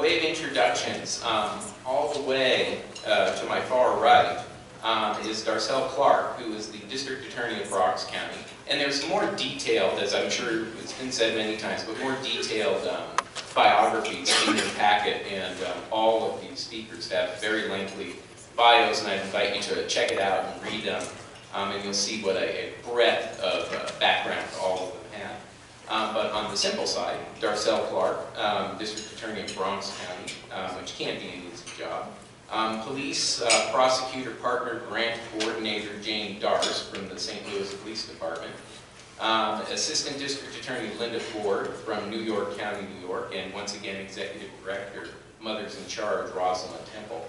way of introductions, all the way to my far right is Darcel Clark, who is the District Attorney of Bronx County. And there's more detailed, as I'm sure it's been said many times, but more detailed biographies in your packet, and all of these speakers have very lengthy bios, and I invite you to check it out and read them, and you'll see what a breadth of background all of them have. But on the simple side, Darcel Clark, District Attorney of Bronx County, which can't be an easy job. Police Prosecutor Partner Grant Coordinator Jane Darst from the St. Louis Police Department. Assistant District Attorney Linda Ford from New York County, New York, and once again Executive Director, Mothers in Charge, Rosalind Temple.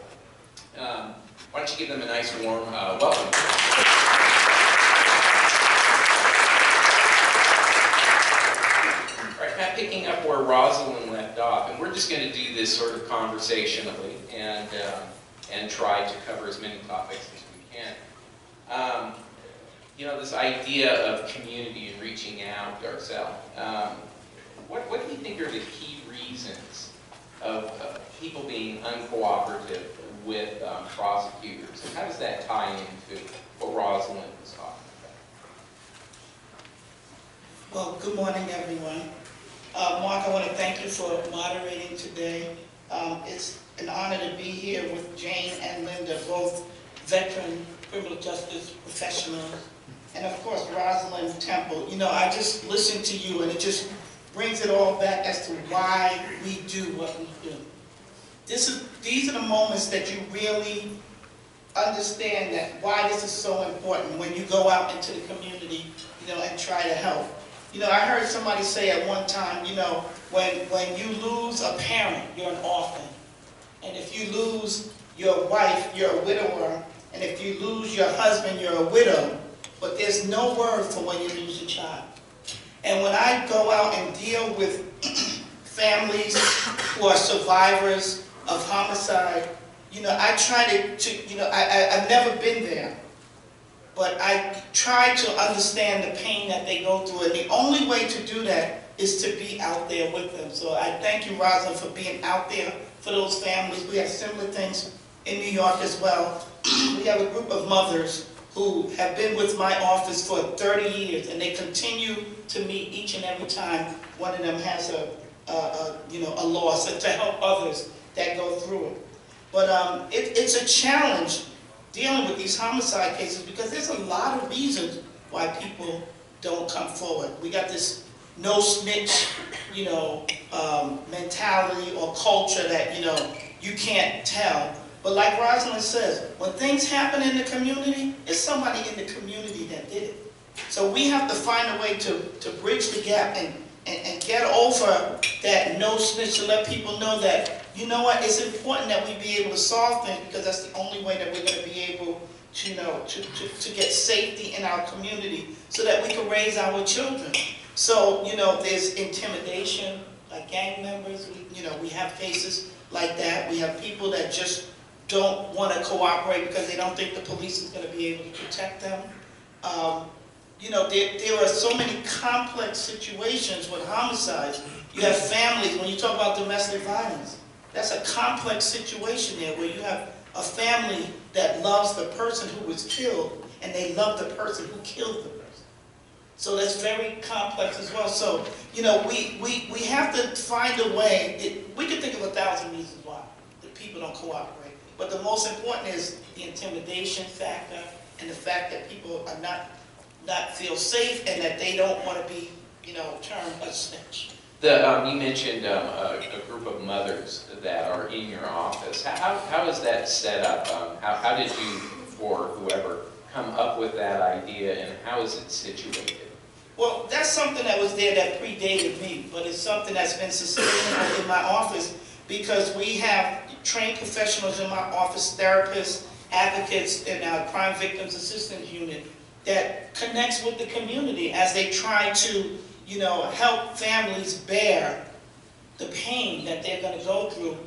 Why don't you give them a nice warm welcome. All right, Pat, picking up where Rosalind left off, and we're just going to do this sort of conversationally and try to cover as many topics as we can. You know, this idea of community and reaching out, Darcel, what do you think are the key reasons of people being uncooperative with prosecutors, and how does that tie into what Rosalind was talking about? Well, good morning, everyone. Mark, I want to thank you for moderating today. It's an honor to be here with Jane and Linda, both veteran criminal justice professionals, and of course Rosalind Temple. You know, I just listened to you, and it just brings it all back as to why we do what we do. These are the moments that you really understand that why this is so important when you go out into the community, you know, and try to help. You know, I heard somebody say at one time, you know, when you lose a parent, you're an orphan. And if you lose your wife, you're a widower. And if you lose your husband, you're a widow. But there's no word for when you lose a child. And when I go out and deal with families who are survivors of homicide, you know, I try to you know, I've never been there, but I try to understand the pain that they go through, and the only way to do that is to be out there with them. So I thank you, Rosalind, for being out there for those families. We have similar things in New York as well. We have a group of mothers who have been with my office for 30 years, and they continue to meet each and every time one of them has a loss, and to help others that go through it. But it's a challenge dealing with these homicide cases because there's a lot of reasons why people don't come forward. We got this no snitch, you know, mentality or culture that, you know, you can't tell. But like Rosalind says, when things happen in the community, it's somebody in the community that did it. So we have to find a way to bridge the gap and get over that no snitch, to let people know that, you know what, it's important that we be able to solve things because that's the only way that we're going to be able to, you know, to get safety in our community so that we can raise our children. So, you know, there's intimidation, like gang members, we have cases like that. We have people that just don't want to cooperate because they don't think the police is going to be able to protect them. You know, there are so many complex situations with homicides. You have families, when you talk about domestic violence, that's a complex situation there where you have a family that loves the person who was killed and they love the person who killed the person. So that's very complex as well. So, you know, we have to find a way. We can think of 1,000 reasons why the people don't cooperate. But the most important is the intimidation factor and the fact that people are not feel safe and that they don't want to be, you know, termed a snitch. You mentioned a group of mothers that are in your office. How is that set up? How did you, or whoever, come up with that idea, and how is it situated? Well, that's something that was there that predated me, but it's something that's been sustainable in my office because we have trained professionals in my office, therapists, advocates in our Crime Victims Assistance Unit that connects with the community as they try to, you know, help families bear the pain that they're going to go through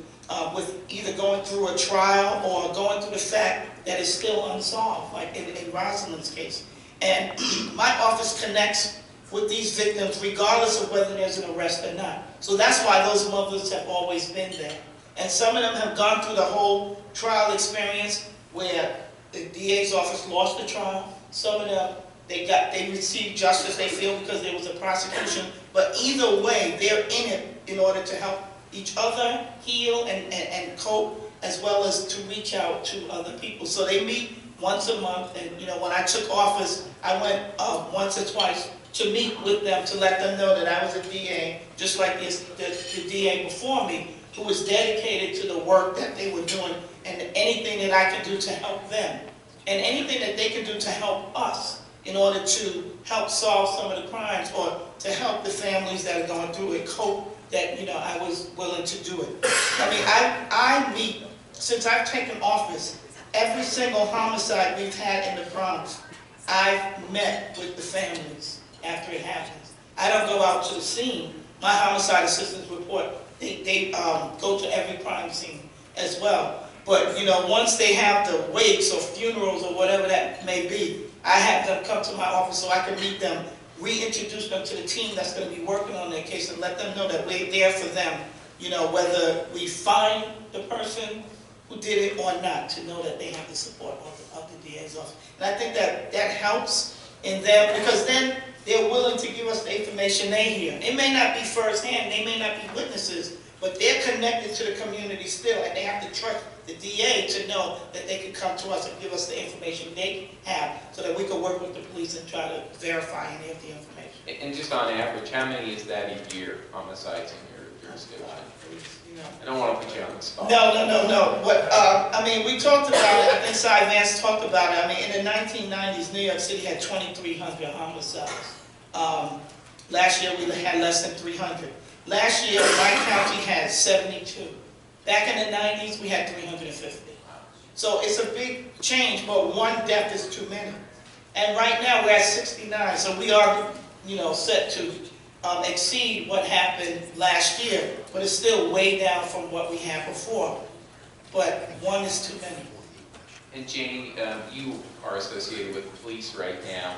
with either going through a trial or going through the fact that it's still unsolved, like in Rosalind's case. And my office connects with these victims regardless of whether there's an arrest or not. So that's why those mothers have always been there. And some of them have gone through the whole trial experience where the DA's office lost the trial. Some of them, they received justice, they feel, because there was a prosecution. But either way, they're in it in order to help each other heal and cope, as well as to reach out to other people. So they meet once a month, and you know, when I took office, I went once or twice to meet with them to let them know that I was a DA, just like the DA before me, who was dedicated to the work that they were doing, and anything that I could do to help them, and anything that they could do to help us in order to help solve some of the crimes, or to help the families that are going through it cope, that, you know, I was willing to do it. I mean, I meet, since I've taken office, every single homicide we've had in the Bronx, I've met with the families after it happens. I don't go out to the scene. My homicide assistants report, they go to every crime scene as well. But, you know, once they have the wakes or funerals or whatever that may be, I have them come to my office so I can meet them, reintroduce them to the team that's going to be working on their case, and let them know that we're there for them, you know, whether we find the person who did it or not, to know that they have the support of the DA's office. And I think that helps in them, because then they're willing to give us the information they hear. It may not be firsthand, they may not be witnesses, but they're connected to the community still, and they have to trust the DA to know that they can come to us and give us the information they have, so that we can work with the police and try to verify any of the information. And just on average, how many is that a year, homicides in your jurisdiction? I don't want to put you on the spot. No. What, I mean, we talked about it. I think Cy Vance talked about it. I mean, in the 1990s, New York City had 2,300 homicides. Last year, we had less than 300. Last year, Wright County had 72. Back in the 90s, we had 350. So it's a big change, but one death is too many. And right now, we're at 69. So we are, you know, set to exceed what happened last year, but it's still way down from what we had before. But one is too many. And Jane, you are associated with the police right now.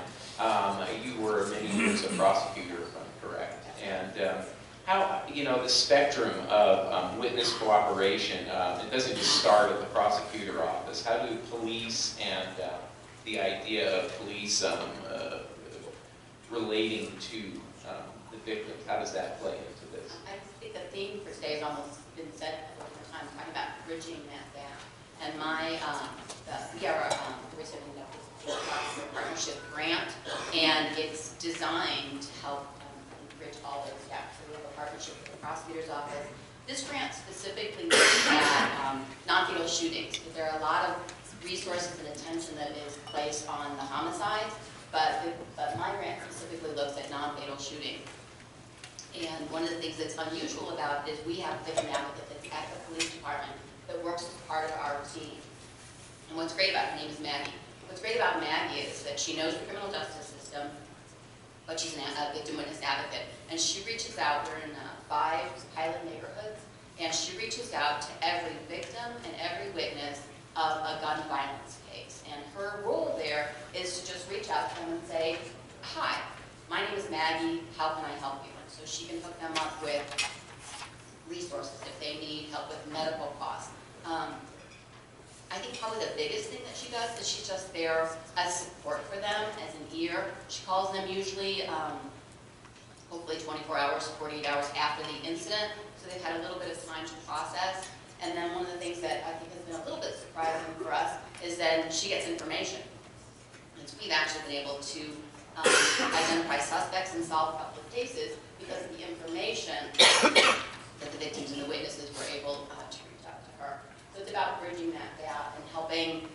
You were many years a prosecutor, if I'm correct. And how, you know, the spectrum of witness cooperation, it doesn't just start at the prosecutor office. How do police and the idea of police relating to the victims, how does that play into this? I think the theme for today has almost been said a couple of times, talking about bridging that gap. And my, we are receiving a partnership grant, and it's designed to help bridge all those gaps. So we have a partnership with the prosecutor's office. This grant specifically looks at non-fatal shootings, but there are a lot of resources and attention that is placed on the homicides, but my grant specifically looks at non-fatal shooting. And one of the things that's unusual about it is we have a victim advocate that's at the police department that works as part of our team. And what's great about her name is Maggie. What's great about Maggie is that she knows the criminal justice system, but she's a victim witness advocate. And she reaches out, we're in 5 pilot neighborhoods, and she reaches out to every victim and every witness of a gun violence case. And her role there is to just reach out to them and say, hi, my name is Maggie, how can I help you? And so she can hook them up with resources if they need help with medical costs. I think probably the biggest thing that she does is she's just there as support for them, as an ear. She calls them usually, hopefully 24 hours, 48 hours after the incident, so they've had a little bit of time to process. And then one of the things that I think has been a little bit surprising for us is that she gets information. And so we've actually been able to identify suspects and solve a couple of cases because of the information that the victims and the witnesses were able to reach out to her. So it's about bridging that gap and helping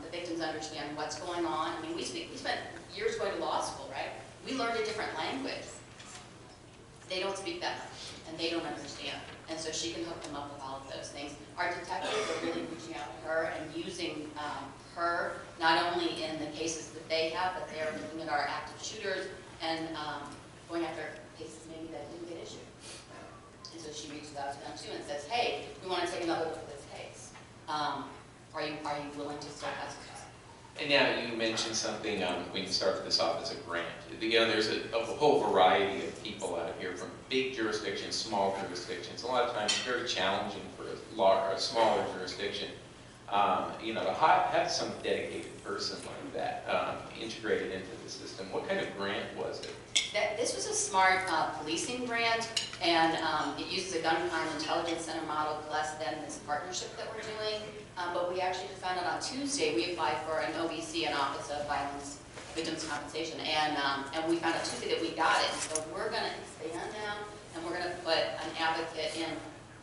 the victims understand what's going on. I mean, we spent years going to law school, right? We learned a different language. They don't speak that much, and they don't understand. And so she can hook them up with all of those things. Our detectives are really reaching out to her and using her not only in the cases that they have, but they are looking at our active shooters and going after cases maybe that didn't get issued. And so she reaches out to them too and says, hey, we want to take another look at this case. Are you willing to still testify? And now you mentioned something when you started this off as a grant. You know, there's a whole variety of people out here from big jurisdictions, small jurisdictions. A lot of times it's very challenging for a smaller jurisdiction, you know, to have some dedicated person like that integrated into the system. What kind of grant was it? This was a smart policing grant, and it uses a gun crime intelligence center model plus then this partnership that we're doing. But we actually just found out on Tuesday, we applied for an OVC, an Office of Violence Victims Compensation, and we found out Tuesday that we got it. So we're going to expand now, and we're going to put an advocate in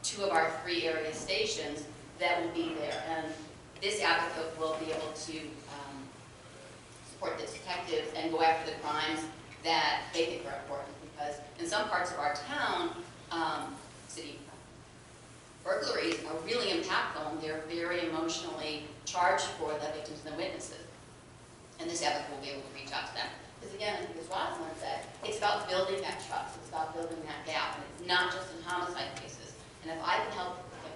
2 of our 3 area stations that will be there. And this advocate will be able to support the detectives and go after the crimes that they think are important. Because in some parts of our town, city burglaries are really impactful, and they're very emotionally charged for the victims and the witnesses. And this advocate will be able to reach out to them. Because again, as Rosalind said, it's about building that trust, it's about building that gap, and it's not just in homicide cases. And if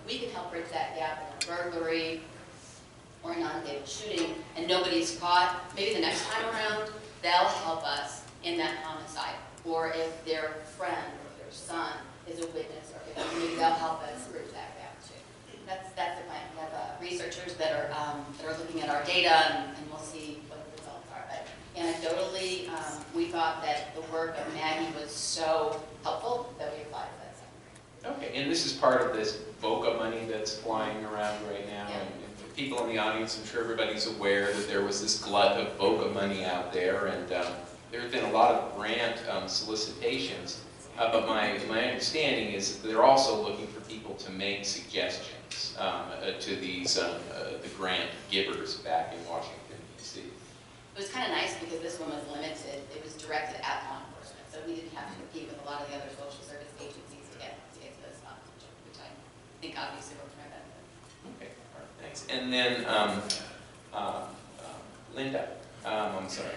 we can help bridge that gap in a burglary or a non-fatal shooting, and nobody's caught, maybe the next time around, they'll help us in that homicide. Or if their friend or their son is a witness, or maybe they'll help us bridge that gap too. That's the plan. We have researchers that are looking at our data, and we'll see what the results are. But anecdotally, we thought that the work of Maggie was so helpful that we applied for that second grant. Okay, and this is part of this VOCA money that's flying around right now. Yeah. And for people in the audience, I'm sure everybody's aware that there was this glut of VOCA money out there, and there have been a lot of grant solicitations. But my understanding is that they're also looking for people to make suggestions to these the grant givers back in Washington, D.C. It was kind of nice because this one was limited. It was directed at law enforcement, so we didn't have to compete with a lot of the other social service agencies to get to this option, which I think obviously worked for my benefit. Okay, all right, thanks. And then Linda, I'm sorry.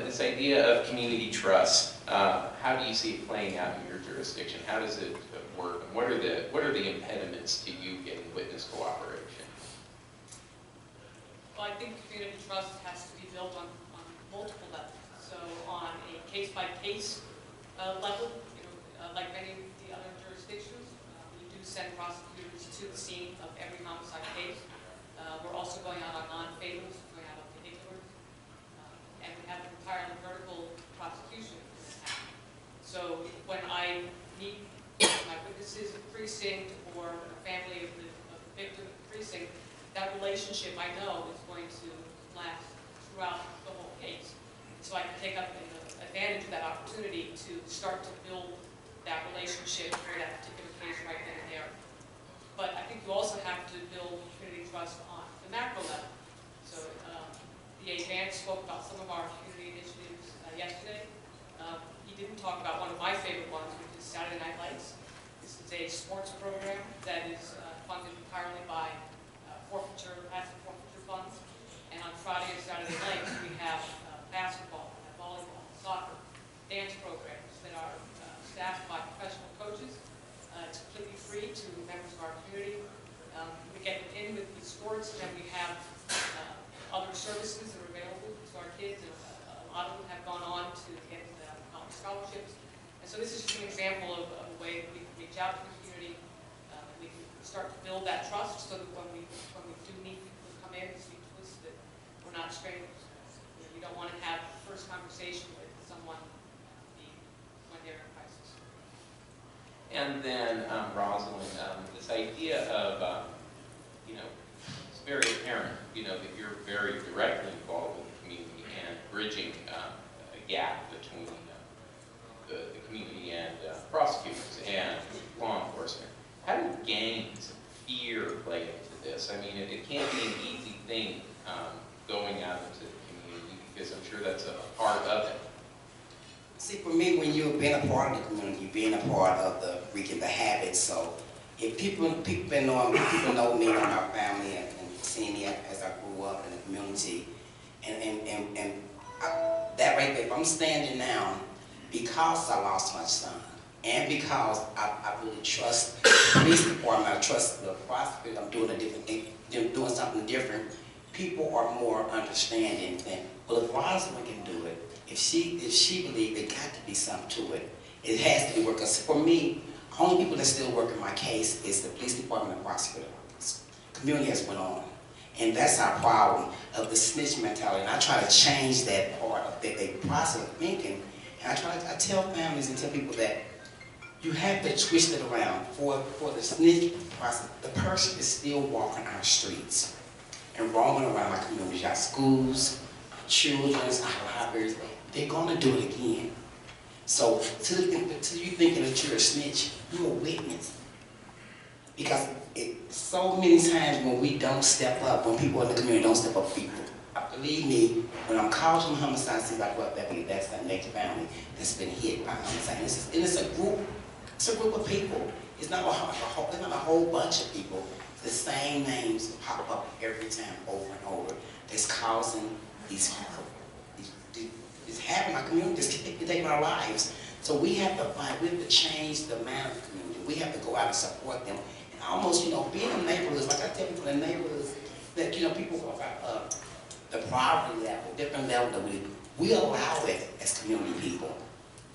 This idea of community trust, how do you see it playing out in your jurisdiction? How does it work? And what are the impediments to you getting witness cooperation? Well, I think community trust has to be built on multiple levels. So on a case-by-case level, like many of the other jurisdictions, we do send prosecutors to the scene of every homicide case. We're also going out on non-fatals, going out on particulars, and we have an entirely vertical prosecution in this town. So when I meet my witnesses at the precinct or a family of the victim at the precinct, that relationship I know is going to last throughout the whole case. So I can take up advantage of that opportunity to start to build that relationship for that particular case right then and there. But I think you also have to build community trust on the macro level. So the Vance spoke about some of our community initiatives yesterday. He didn't talk about one of my favorite ones, which is Saturday Night Lights. This is a sports program that is funded entirely by passive forfeiture funds. And on Friday and Saturday nights, we have basketball, volleyball, soccer, dance programs that are staffed by professional coaches. It's completely free to members of our community. We get them in with these sports, and then we have other services that are available to our kids. And a lot of them have gone on to get college scholarships. And so this is just an example of a way that we can reach out to the community. We can start to build that trust so that when we do need people to come in and speak to us, that we're not strangers. We don't want to have the first conversation with someone when they're in crisis. And then, Rosalind, this idea of, it's very apparent, that you're very directly involved with the community and bridging a gap between the community and prosecutors and law enforcement. How do gangs, fear play into this? I mean, it can't be an easy thing going out into the community, because I'm sure that's a part of it. See, for me, when you're being a part of the community, being a part of the breaking the habits. So, if people know me and my family and seeing me as I grew up in the community, that right there, if I'm standing now because I lost my son, and because I really trust the police department, I trust the prosecutor, I'm doing a different thing, doing something different, people are more understanding than, well, if Rosalind can do it, if she believes there got to be something to it, it has to be working. For me, only people that still work in my case is the police department and prosecutor office. Community has went on. And that's our problem of the snitch mentality. And I try to change that part of that they process thinking. And I tell families and tell people that you have to twist it around. For the snitch process, the person is still walking our streets and roaming around our communities, our schools, our children's, our libraries. They're gonna do it again. So till you thinking that you're a snitch, you're a witness. Because so many times when we don't step up, when people in the community don't step up for people, believe me, when I'm called from homicide, seems like, well, that's that next family that's been hit by homicide. And it's a group of people. It's not a whole bunch of people. The same names pop up every time over and over. That's causing these it's happening in our community, it's taking our lives. So we have to fight, we have to change the man of the community. We have to go out and support them. And almost, being in neighborhoods, like I tell people in neighborhoods, that, people go about the poverty level, different level that we allow it as community people.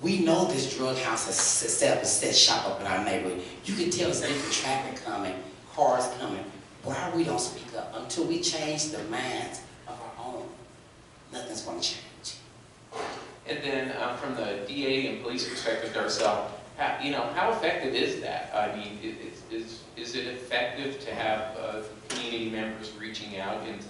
We know this drug house has set shop up in our neighborhood. You can tell us different traffic coming, cars coming. Why we don't speak up until we change the minds of our own? Nothing's going to change. And then from the DA and police perspective, Darcel, how effective is that? I mean, is it effective to have community members reaching out into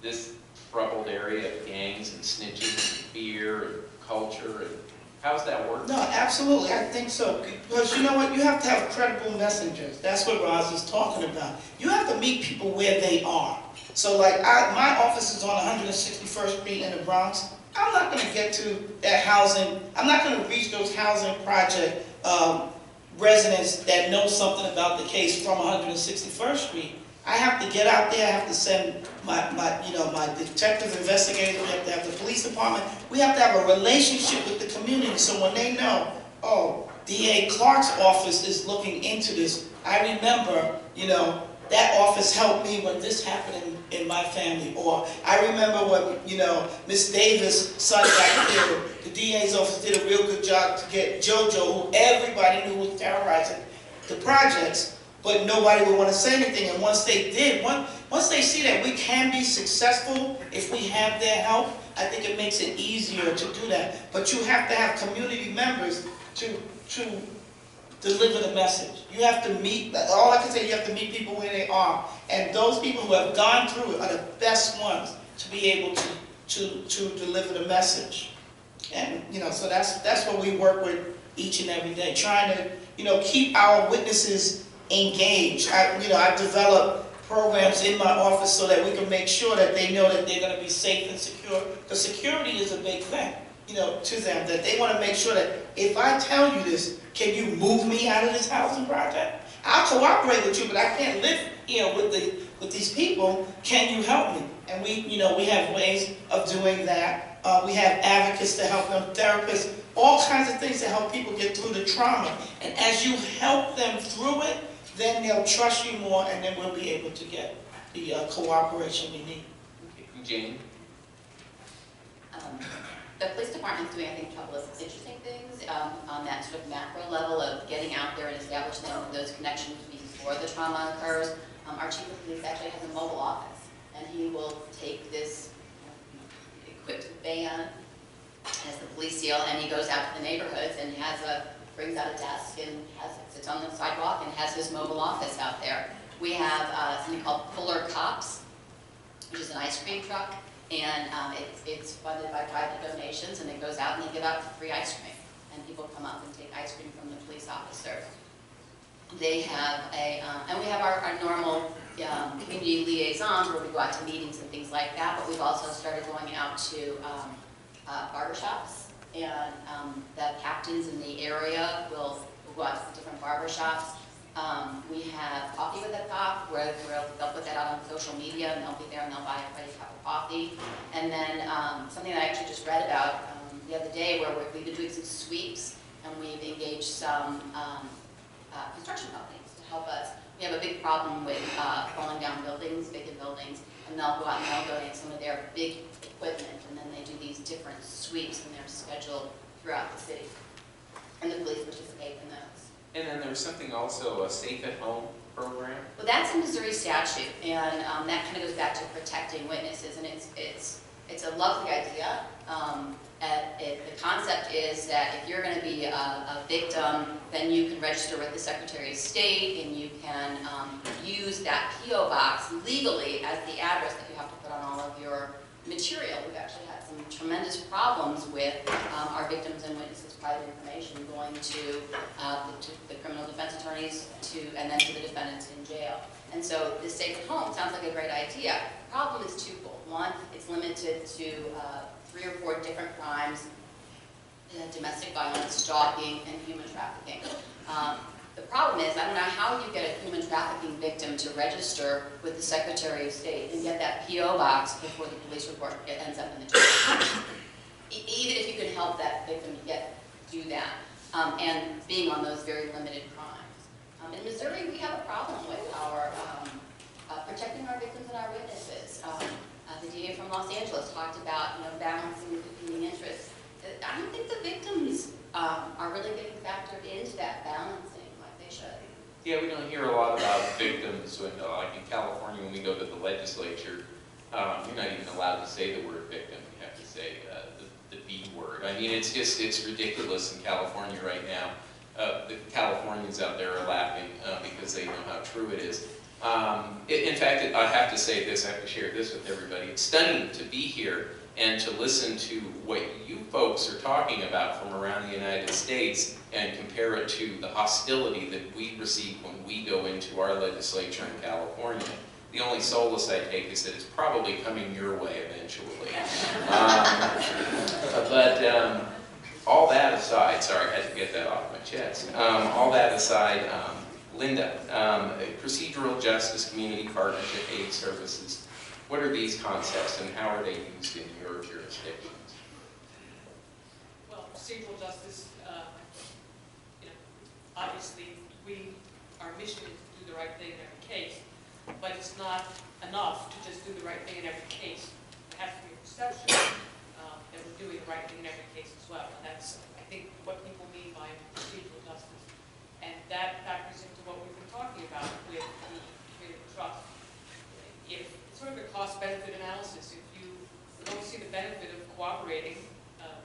this troubled area of gangs and snitching and fear and culture? And how's that work? No, absolutely, I think so. Because you know what, you have to have credible messengers. That's what Roz is talking about. You have to meet people where they are. So like, my office is on 161st Street in the Bronx. I'm not going to get to that housing, I'm not going to reach those housing project residents that know something about the case from 161st Street. I have to get out there, I have to send my detective investigators, we have to have the police department, we have to have a relationship with the community so when they know, oh, DA Clark's office is looking into this. I remember, that office helped me when this happened in my family. Or I remember when, Miss Davis' son got killed. The DA's office did a real good job to get JoJo, who everybody knew was terrorizing the projects, but nobody would want to say anything. And once they did, once they see that we can be successful if we have their help, I think it makes it easier to do that. But you have to have community members to deliver the message. You have to meet, all I can say, you have to meet people where they are. And those people who have gone through it are the best ones to be able to deliver the message. And, so that's what we work with each and every day, trying to, keep our witnesses engaged. I've developed programs in my office so that we can make sure that they know that they're going to be safe and secure. Because security is a big thing, to them, that they want to make sure that if I tell you this, can you move me out of this housing project? I'll cooperate with you, but I can't live here with these people. Can you help me? And we have ways of doing that. We have advocates to help them, therapists, all kinds of things to help people get through the trauma. And as you help them through it, then they'll trust you more, and then we'll be able to get the cooperation we need. Okay. Jane? The police department's doing, I think, a couple of interesting things on that sort of macro level of getting out there and establishing those connections before the trauma occurs. Our chief of police actually has a mobile office, and he will take this equipped van, has the police seal, and he goes out to the neighborhoods and brings out a desk and sits on the sidewalk and has his mobile office out there. We have something called Fuller Cops, which is an ice cream truck. And it's funded by private donations, and it goes out and they give out free ice cream. And people come up and take ice cream from the police officer. They have and we have our normal community liaisons where we go out to meetings and things like that, but we've also started going out to barbershops, and the captains in the area will go out to the different barbershops. We have Coffee with a Cop, where they'll put that out on social media, and they'll be there and they'll buy everybody a cup of coffee. And then something that I actually just read about the other day, where we've been doing some sweeps, and we've engaged some construction companies to help us. We have a big problem with falling down buildings, vacant buildings, and they'll go out and they'll donate some of their big equipment, and then they do these different sweeps, and they're scheduled throughout the city. And the police participate in those. And then there's something also, a Safe at Home program? Well, that's a Missouri statute, and that kind of goes back to protecting witnesses, and it's a lovely idea. The concept is that if you're going to be a victim, then you can register with the Secretary of State, and you can use that P.O. box legally as the address that you have to put on all of your material. We've actually had some tremendous problems with our victims and witnesses' private information going to the criminal defense attorneys and then to the defendants in jail. And so this Safe at Home sounds like a great idea. The problem is twofold. One, it's limited to 3 or 4 different crimes: domestic violence, stalking, and human trafficking. The problem is, I don't know how you get a human trafficking victim to register with the Secretary of State and get that P.O. box before the police report ends up in the jail. Even if you can help that victim do that, and being on those very limited crimes. In Missouri, we have a problem with our protecting our victims and our witnesses. The DA from Los Angeles talked about balancing the competing interests. I don't think the victims are really getting factored into that balancing like they should. Yeah, we don't hear a lot about victims when, like in California, when we go to the legislature, you're not even allowed to say the word victim. You have to say the B word. I mean, it's ridiculous in California right now. The Californians out there are laughing because they know how true it is. In fact, I have to say this, I have to share this with everybody. It's stunning to be here and to listen to what you folks are talking about from around the United States and compare it to the hostility that we receive when we go into our legislature in California. The only solace I take is that it's probably coming your way eventually. All that aside, sorry, I had to get that off my chest. All that aside, Linda, procedural justice, community partnership, aid services, what are these concepts and how are they used in your jurisdictions? Well, procedural justice, obviously our mission is to do the right thing in every case, but it's not enough to just do the right thing in every case. There has to be a perception that we're doing the right thing in every case as well, and that's, I think, what people mean by procedural justice. And that factors into what we've been talking about with the community trust. If it's sort of a cost-benefit analysis, if you don't see the benefit of cooperating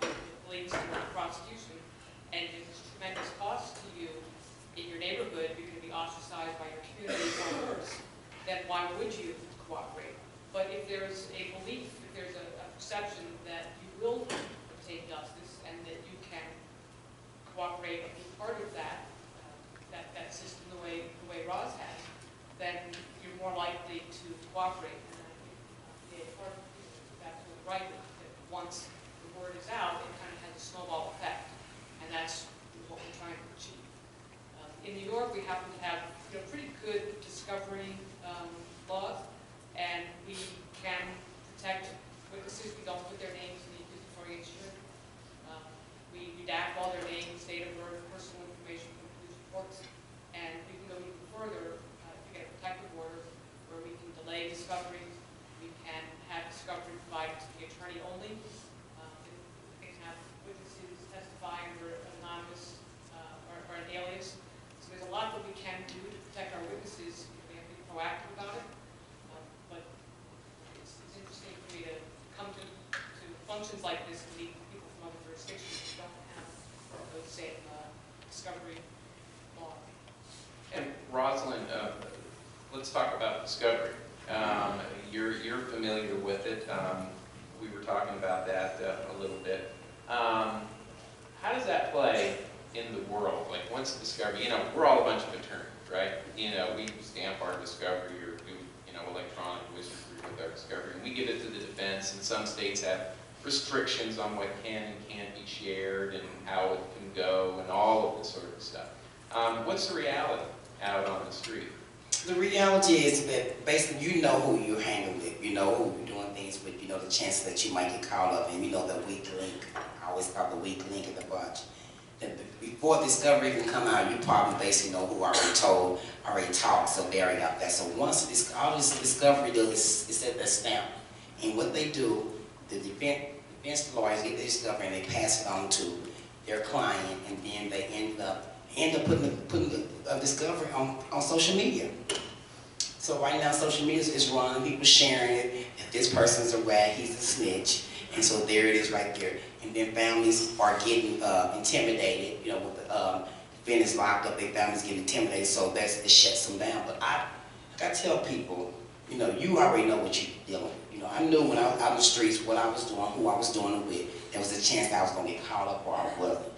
with the police or the prosecution, and there's tremendous cost to you in your neighborhood, you're going to be ostracized by your community or worse, then why would you cooperate? But if there's a belief, if there's a perception that you will obtain justice and that you can cooperate and be part of that system the way Roz has, then you're more likely to cooperate. And I think that's right, that once the word is out, it kind of has a snowball effect, and that's what we're trying to achieve. In New York, we happen to have pretty good discovery laws, and we can protect witnesses. We don't put their names in the accusatory instrument. We redact all their names, date of birth, personal information from police reports, and we can go even further to get a protective order where we can delay discovery. We can have discovery provided to the attorney only. We can have witnesses testify under an anonymous or an alias. So there's a lot that we can do to protect our witnesses. We have to be proactive about it. But it's interesting for me to come to functions like this and meet people from other jurisdictions who don't have those same discovery laws. And Rosalind, let's talk about discovery. You're familiar with it. We were talking about that a little bit. How does that play in the world? Like once discovery, we're all a bunch of attorneys, right? We stamp our discovery or do, electronic wizardry with our discovery, and we give it to the defense, and some states have restrictions on what can and can't be shared and how it can go and all of this sort of stuff. What's the reality out on the street? The reality is that basically you know who you're hanging with, you know who you're doing things with, the chances that you might get caught up, and the weak link. I always call the weak link in the bunch. before discovery even come out, you probably basically know who already told, already talked, so they already got that. So once all this discovery does is at that stamp, and what they do, the defense lawyers get the discovery and they pass it on to their client, and then they end up putting the discovery on social media. So right now, social media is running, people sharing it. If this person's a rat, he's a snitch, and so there it is right there. And then families are getting intimidated. You know, with the defendants locked up, their families get intimidated. So it shuts them down. But I tell people, you know, you already know what you're dealing with. You know, I knew when I was out in the streets what I was doing, who I was doing it with. There was a chance that I was going to get caught up or I wasn't.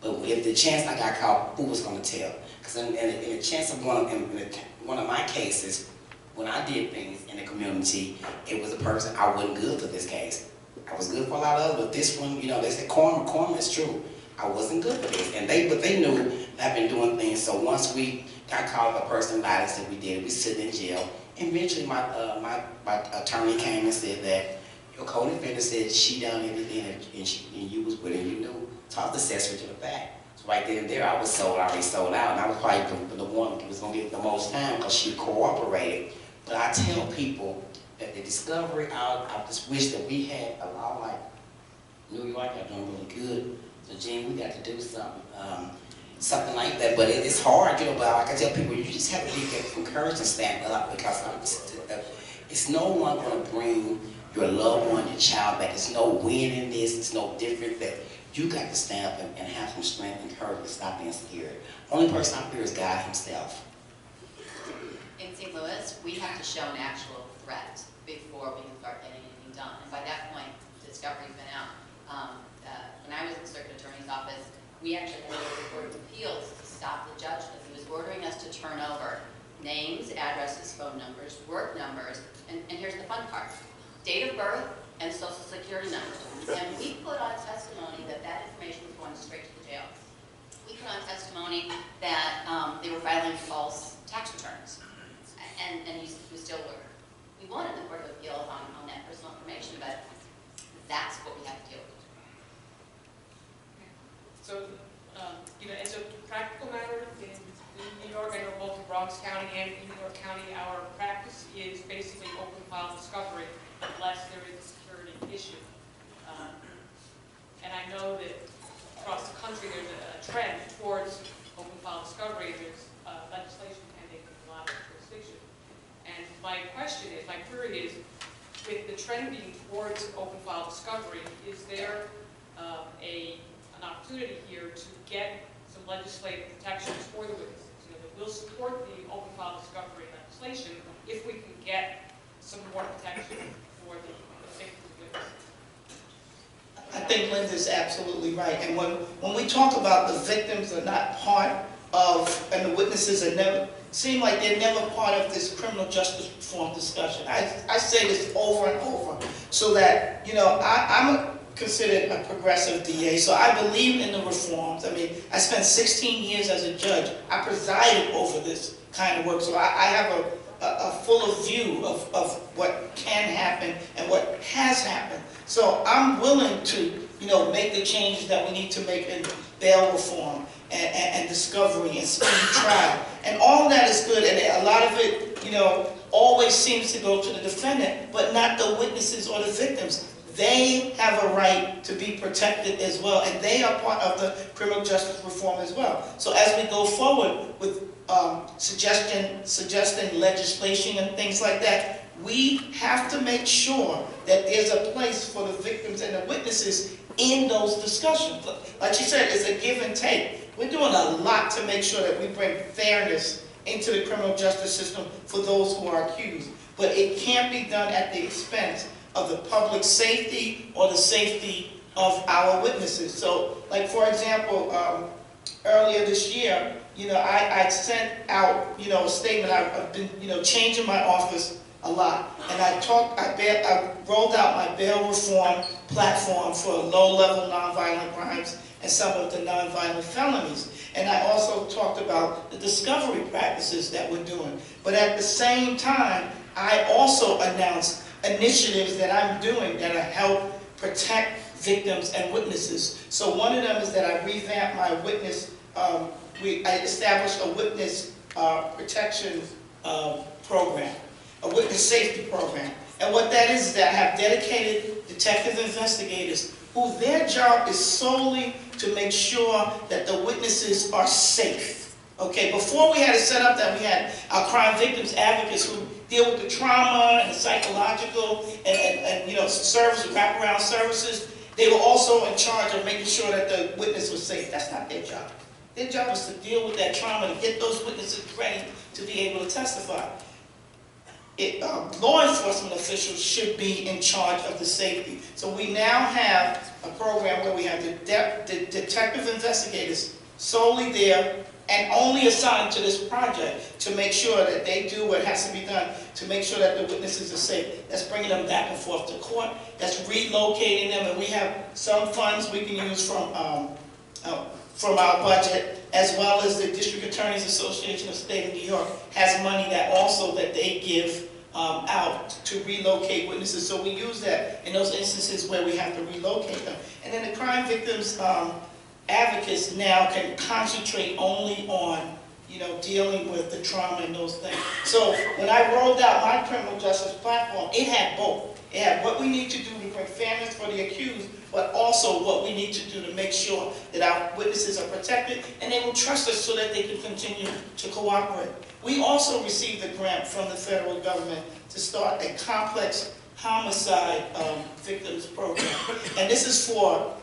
But if the chance I got caught, who was going to tell? Because in the chance of one of my cases, when I did things in the community, it was a person, I wasn't good for this case. I was good for a lot of others, but this one, you know, they said karma is true. I wasn't good for this, but they knew I've been doing things. So once we got caught up, a person lied and said we did it, we sit in jail. Eventually, my attorney came and said that your co-defendant said she done everything and you was with her, you knew. So I was accessory to the fact. So right then and there, I was already sold out, and I was probably the one who was going to get the most time because she cooperated. But I tell people that the discovery, I just wish that we had a law like New York are doing really good. So Gene, we got to do something like that. But it's hard, you know. But like I tell people, you just have to be encouraged and stand up because it's no one going to bring your loved one, your child back. There's no win in this. It's no different. That you got to stand up and have some strength and courage to stop being scared. Only person I'm fear is God Himself. In St. Louis, we have to show an actual threat before we can start getting anything done. And by that point, discovery's been out. When I was in the circuit attorney's office, we actually had to go to the Court of Appeals to stop the judge because he was ordering us to turn over names, addresses, phone numbers, work numbers, and here's the fun part, date of birth and social security numbers. And we put on testimony that that information was going straight to the jail. We put on testimony that they were filing false tax returns. And he still were. We won in the Court of Appeals on that personal information, but that's what we have to deal with. So, you know, as a practical matter, in New York, I know both in Bronx County and in New York County, our practice is basically open file discovery unless there is a security issue. And I know that across the country there's a trend towards open file discovery. There's legislation pending in a lot of jurisdictions. And my query is, with the trend being towards open file discovery, is there an opportunity here to get some legislative protections for the witnesses? You know, that will support the open file discovery legislation if we can get some more protection for the victims of witnesses. I think Linda's absolutely right. And when we talk about the victims are not part of, and the witnesses are never, seem like they're never part of this criminal justice reform discussion. I say this over and over so that, you know, I'm considered a progressive DA, so I believe in the reforms. I mean, I spent 16 years as a judge. I presided over this kind of work, so I have a fuller view of what can happen and what has happened. So I'm willing to, you know, make the changes that we need to make in bail reform and discovery and speedy trial. And all of that is good, and a lot of it, you know, always seems to go to the defendant, but not the witnesses or the victims. They have a right to be protected as well, and they are part of the criminal justice reform as well. So as we go forward with suggesting legislation and things like that, we have to make sure that there's a place for the victims and the witnesses in those discussions. Like she said, it's a give and take. We're doing a lot to make sure that we bring fairness into the criminal justice system for those who are accused. But it can't be done at the expense of the public safety or the safety of our witnesses. So, like for example, earlier this year, you know, I sent out, you know, a statement. I've been, you know, changing my office a lot, and I rolled out my bail reform platform for low-level nonviolent crimes and some of the nonviolent felonies. And I also talked about the discovery practices that we're doing. But at the same time, I also announced initiatives that I'm doing that help protect victims and witnesses. So one of them is that I revamped my witness, I established a witness protection program, a witness safety program. And what that is that I have dedicated detective investigators who their job is solely to make sure that the witnesses are safe. Okay, before we had it set up that we had our crime victims advocates who deal with the trauma and the psychological and you know, service, wraparound services. They were also in charge of making sure that the witness was safe. That's not their job. Their job is to deal with that trauma, to get those witnesses ready to be able to testify. Law enforcement officials should be in charge of the safety. So we now have a program where we have the detective investigators solely there and only assigned to this project to make sure that they do what has to be done to make sure that the witnesses are safe. That's bringing them back and forth to court. That's relocating them, and we have some funds we can use from our budget, as well as the District Attorneys Association of the State of New York has money that also that they give out to relocate witnesses. So we use that in those instances where we have to relocate them. And then the crime victims advocates now can concentrate only on, you know, dealing with the trauma and those things. So when I rolled out my criminal justice platform, it had both. It had what we need to do to bring fairness for the accused, but also what we need to do to make sure that our witnesses are protected and they will trust us so that they can continue to cooperate. We also received a grant from the federal government to start a complex homicide victims program. And this is for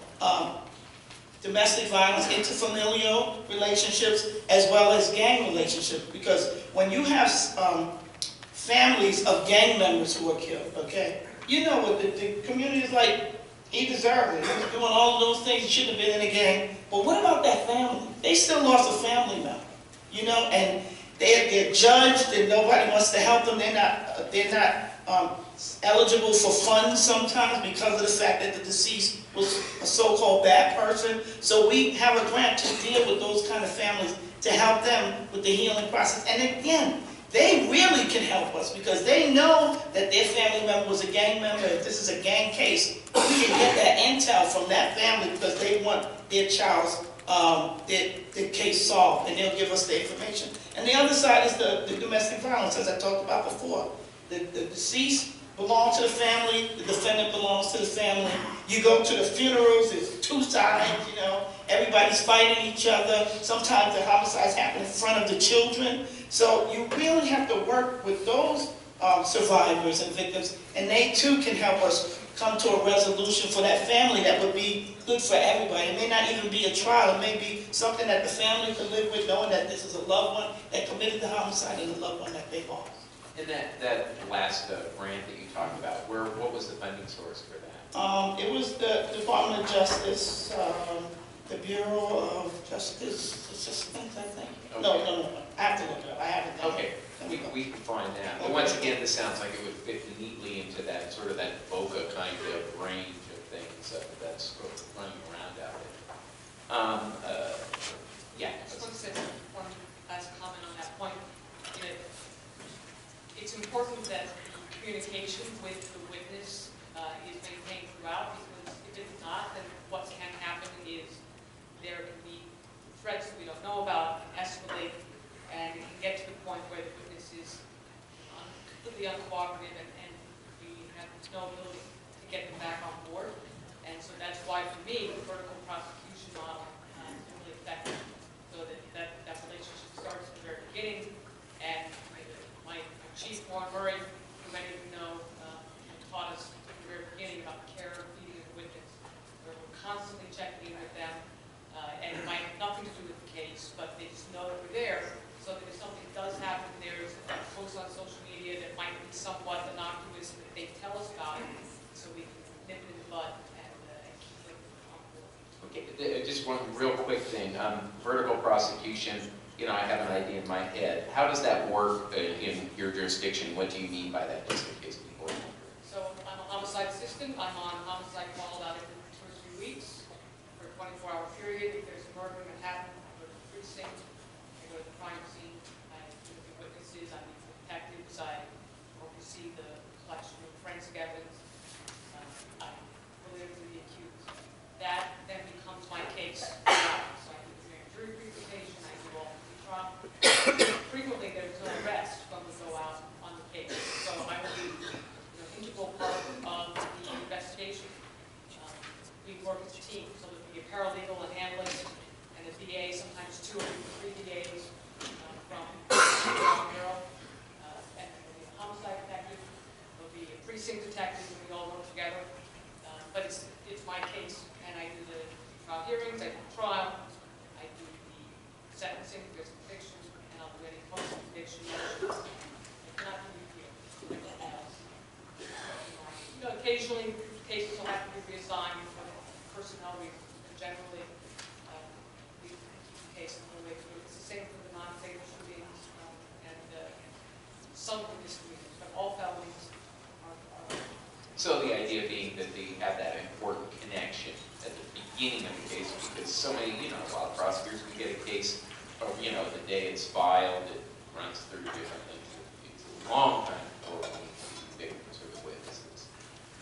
domestic violence, interfamilial relationships, as well as gang relationships. Because when you have families of gang members who are killed, okay, you know what the community is like. He deserved it. He was doing all of those things. He shouldn't have been in a gang. But what about that family? They still lost a family member, you know, and they're judged, and nobody wants to help them. They're not eligible for funds sometimes because of the fact that the deceased was a so-called bad person. So we have a grant to deal with those kind of families to help them with the healing process. And again, they really can help us because they know that their family member was a gang member. If this is a gang case, we can get that intel from that family because they want their child's their case solved, and they'll give us the information. And the other side is the domestic violence, as I talked about before. The deceased belongs to the family, the defendant belongs to the family. You go to the funerals, there's two sides, you know, everybody's fighting each other. Sometimes the homicides happen in front of the children. So you really have to work with those survivors and victims, and they too can help us come to a resolution for that family that would be good for everybody. It may not even be a trial. It may be something that the family can live with, knowing that this is a loved one that committed the homicide and a loved one that they lost. And that last grant that you talked about, what was the funding source for that? It was the Department of Justice, the Bureau of Justice Assistance, I think. Okay. No. I have to look it up. I haven't done Okay, we can find that. But once again, this sounds like it would fit neatly into that sort of that VOCA kind of range of things that's sort of running around out there. Yeah. I just want to say one last comment on that point. It's important that the communication with the witness is maintained throughout, because if it's not, then what can happen is there can be threats that we don't know about, escalate, and it can get to the point where the witness is completely uncooperative and we have no ability to get them back on board. And so that's why, for me, the vertical prosecution model is really effective, so that relationship starts at the very beginning. And my chief, Warren Murray, who many of you know, taught us at the very beginning about the care of feeding of the witness. We're constantly checking in with them, and it might have nothing to do with the case, but they just know that we're there, so that if something does happen, there's a post on social media that might be somewhat innocuous, that they tell us about it, so we can nip it in the bud and keep it on board. Okay, just one real quick thing. Vertical prosecution, you know, I have an idea in my head. How does that work in your jurisdiction? What do you mean by that, just in case people are wondering? So I'm a homicide assistant. I'm on homicide call out every 2 or 3 weeks for a 24-hour period. If there's a murder in Manhattan, I go to the precinct, I go to the crime scene, I interview witnesses, I meet with detectives, I oversee the collection of forensic evidence, I relate to the accused. we work as a team, so there'll be a paralegal and analyst, and a VA, sometimes 2 or 3 VAs from Bureau, and there'll be a homicide detective, there'll be a precinct detective, and we all work together. But it's my case, and I do the trial hearings, I do the trial, I do the sentencing, if there's convictions, and I'll do any post-conviction motions. I cannot do review. Everything else. You know, occasionally cases will have to be reassigned for personnel reasons, but generally we keep the case all the way through. It's the same for the non-fatal shootings and some of the misdemeanors, but all felonies are. So the idea being that they have that important connection at the beginning of the case, because so many, you know, a lot of prosecutors can get a case, you know, the day it's filed, it runs through different things. It's a long time before we convict sort of witnesses.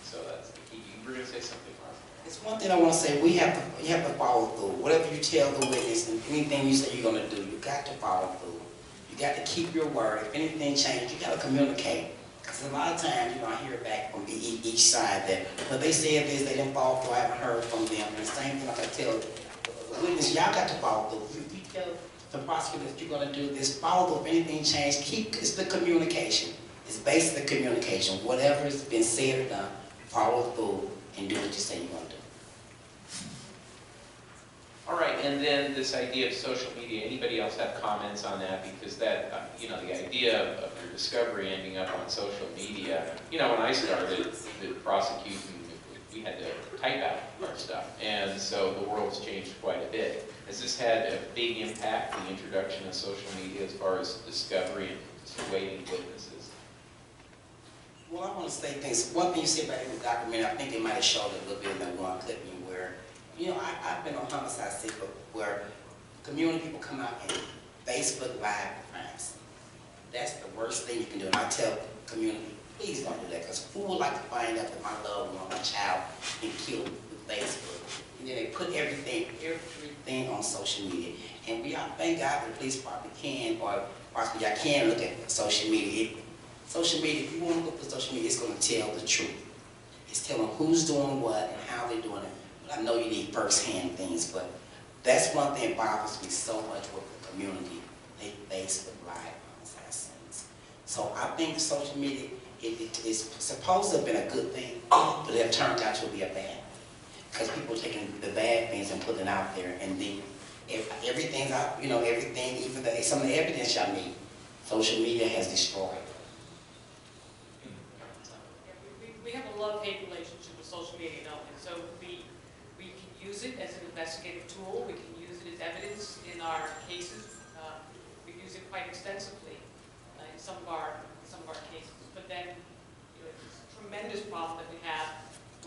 So that's the key. You were going to say something, Mark? It's one thing I want to say. You have to follow through. Whatever you tell the witness and anything you say you're going to do, you got to follow through. You got to keep your word. If anything changes, you got to communicate. Because a lot of times, you know, I hear back from each side that, well, they said this, they didn't follow through, I haven't heard from them. And the same thing like I tell the witness, y'all got to follow through. If you tell the prosecutor that you're going to do this, follow through. If anything changes, it's the communication. It's basically communication. Whatever's been said or done, follow through and do what you say you're going to do. All right, and then this idea of social media, anybody else have comments on that? Because that, you know, the idea of your discovery ending up on social media, you know, when I started prosecuting, we had to type out our stuff. And so the world's changed quite a bit. Has this had a big impact, the introduction of social media, as far as discovery and persuading witnesses? Well, I want to say things. One thing you said about the documentary, I think they might have showed it a little bit in that one clipping where, you know, I've been on homicide Facebook where community people come out and Facebook Live crimes. That's the worst thing you can do. And I tell community, please don't do that, because who would like to find out that my loved one, my child, been killed with Facebook? And then they put everything on social media. And we are, thank God the police department can, or possibly y'all can look at social media. Social media, if you want to look at social media, it's going to tell the truth. It's telling who's doing what and how they're doing it. But I know you need first-hand things, but that's one thing that bothers me so much with the community. They Facebook Live assassins. So I think social media, it's supposed to have been a good thing, but it turned out to be a bad. Because people are taking the bad things and putting it out there, and then everything's out, you know, everything, even some of the evidence y'all need, social media has destroyed. We have a love-hate relationship with social media, don't we? So we can use it as an investigative tool. We can use it as evidence in our cases. We use it quite extensively in some of our cases. But then, you know, it's a tremendous problem that we have